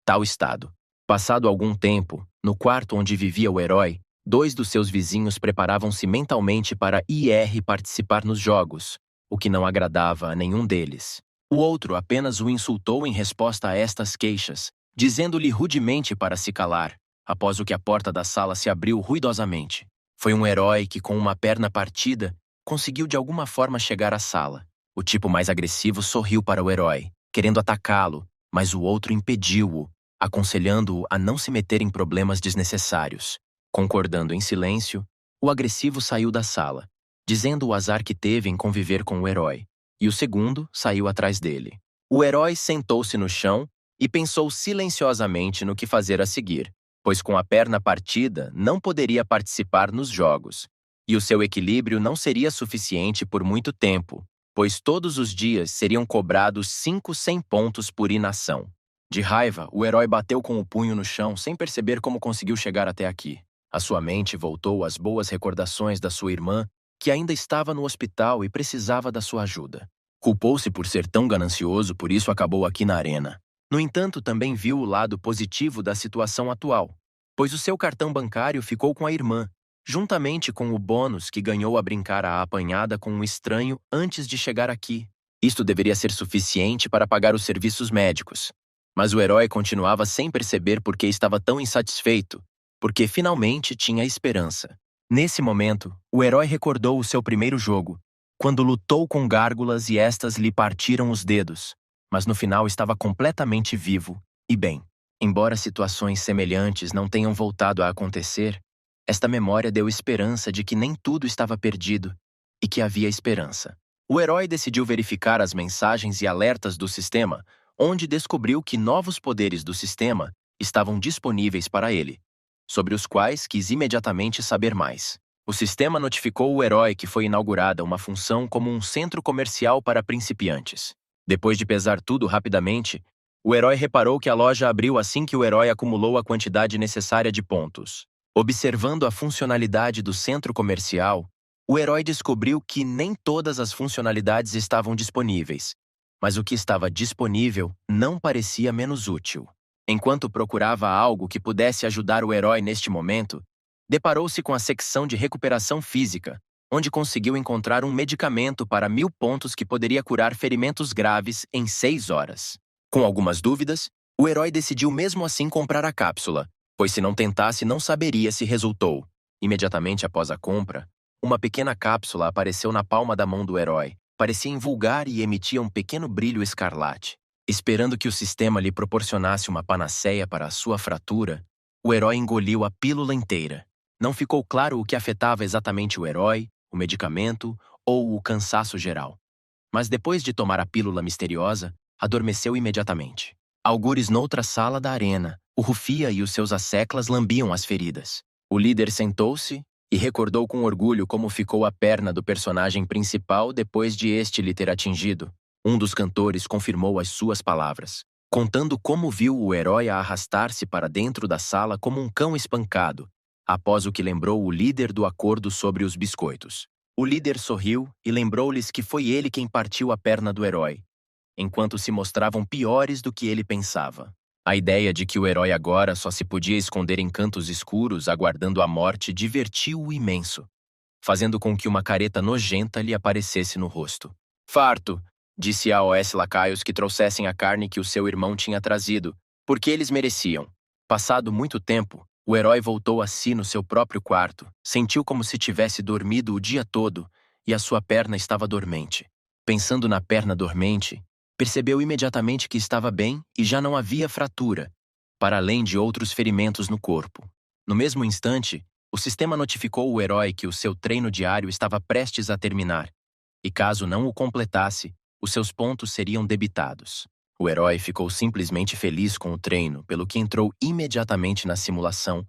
Tal estado. Passado algum tempo, no quarto onde vivia o herói, 2 dos seus vizinhos preparavam-se mentalmente para ir participar nos jogos, o que não agradava a nenhum deles. O outro apenas o insultou em resposta a estas queixas, dizendo-lhe rudemente para se calar, após o que a porta da sala se abriu ruidosamente. Foi um herói que, com uma perna partida, conseguiu de alguma forma chegar à sala. O tipo mais agressivo sorriu para o herói, querendo atacá-lo, mas o outro impediu-o, aconselhando-o a não se meter em problemas desnecessários. Concordando em silêncio, o agressivo saiu da sala, dizendo o azar que teve em conviver com o herói, e o segundo saiu atrás dele. O herói sentou-se no chão e pensou silenciosamente no que fazer a seguir, pois com a perna partida não poderia participar nos jogos, e o seu equilíbrio não seria suficiente por muito tempo, pois todos os dias seriam cobrados 100 pontos por inação. De raiva, o herói bateu com o punho no chão sem perceber como conseguiu chegar até aqui. A sua mente voltou às boas recordações da sua irmã, que ainda estava no hospital e precisava da sua ajuda. Culpou-se por ser tão ganancioso, por isso acabou aqui na arena. No entanto, também viu o lado positivo da situação atual, pois o seu cartão bancário ficou com a irmã, juntamente com o bônus que ganhou a brincar à apanhada com um estranho antes de chegar aqui. Isto deveria ser suficiente para pagar os serviços médicos. Mas o herói continuava sem perceber por que estava tão insatisfeito, porque finalmente tinha esperança. Nesse momento, o herói recordou o seu primeiro jogo, quando lutou com gárgulas e estas lhe partiram os dedos, mas no final estava completamente vivo e bem. Embora situações semelhantes não tenham voltado a acontecer, esta memória deu esperança de que nem tudo estava perdido e que havia esperança. O herói decidiu verificar as mensagens e alertas do sistema, onde descobriu que novos poderes do sistema estavam disponíveis para ele, sobre os quais quis imediatamente saber mais. O sistema notificou o herói que foi inaugurada uma função como um centro comercial para principiantes. Depois de pesar tudo rapidamente, o herói reparou que a loja abriu assim que o herói acumulou a quantidade necessária de pontos. Observando a funcionalidade do centro comercial, o herói descobriu que nem todas as funcionalidades estavam disponíveis, mas o que estava disponível não parecia menos útil. Enquanto procurava algo que pudesse ajudar o herói neste momento, deparou-se com a secção de recuperação física, onde conseguiu encontrar um medicamento para 1000 pontos que poderia curar ferimentos graves em 6 horas. Com algumas dúvidas, o herói decidiu mesmo assim comprar a cápsula, pois se não tentasse não saberia se resultou. Imediatamente após a compra, uma pequena cápsula apareceu na palma da mão do herói. Parecia invulgar e emitia um pequeno brilho escarlate. Esperando que o sistema lhe proporcionasse uma panaceia para a sua fratura, o herói engoliu a pílula inteira. Não ficou claro o que afetava exatamente o herói, o medicamento ou o cansaço geral. Mas depois de tomar a pílula misteriosa, adormeceu imediatamente. Algures noutra sala da arena, o Rúfia e os seus asseclas lambiam as feridas. O líder sentou-se e recordou com orgulho como ficou a perna do personagem principal depois de este lhe ter atingido. Um dos cantores confirmou as suas palavras, contando como viu o herói a arrastar-se para dentro da sala como um cão espancado, após o que lembrou o líder do acordo sobre os biscoitos. O líder sorriu e lembrou-lhes que foi ele quem partiu a perna do herói, enquanto se mostravam piores do que ele pensava. A ideia de que o herói agora só se podia esconder em cantos escuros aguardando a morte divertiu-o imenso, fazendo com que uma careta nojenta lhe aparecesse no rosto. Farto, disse a aos lacaios que trouxessem a carne que o seu irmão tinha trazido, porque eles mereciam. Passado muito tempo, o herói voltou a si no seu próprio quarto, sentiu como se tivesse dormido o dia todo e a sua perna estava dormente. Pensando na perna dormente, percebeu imediatamente que estava bem e já não havia fratura, para além de outros ferimentos no corpo. No mesmo instante, o sistema notificou o herói que o seu treino diário estava prestes a terminar, e caso não o completasse, os seus pontos seriam debitados. O herói ficou simplesmente feliz com o treino, pelo que entrou imediatamente na simulação,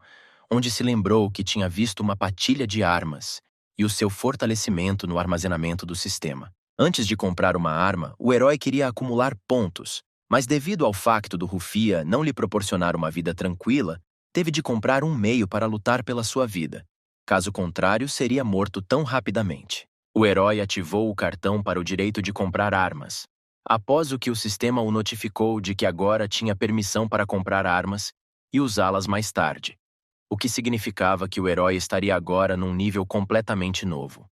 onde se lembrou que tinha visto uma patilha de armas e o seu fortalecimento no armazenamento do sistema. Antes de comprar uma arma, o herói queria acumular pontos, mas devido ao facto do Rufia não lhe proporcionar uma vida tranquila, teve de comprar um meio para lutar pela sua vida. Caso contrário, seria morto tão rapidamente. O herói ativou o cartão para o direito de comprar armas, após o que o sistema o notificou de que agora tinha permissão para comprar armas e usá-las mais tarde, o que significava que o herói estaria agora num nível completamente novo.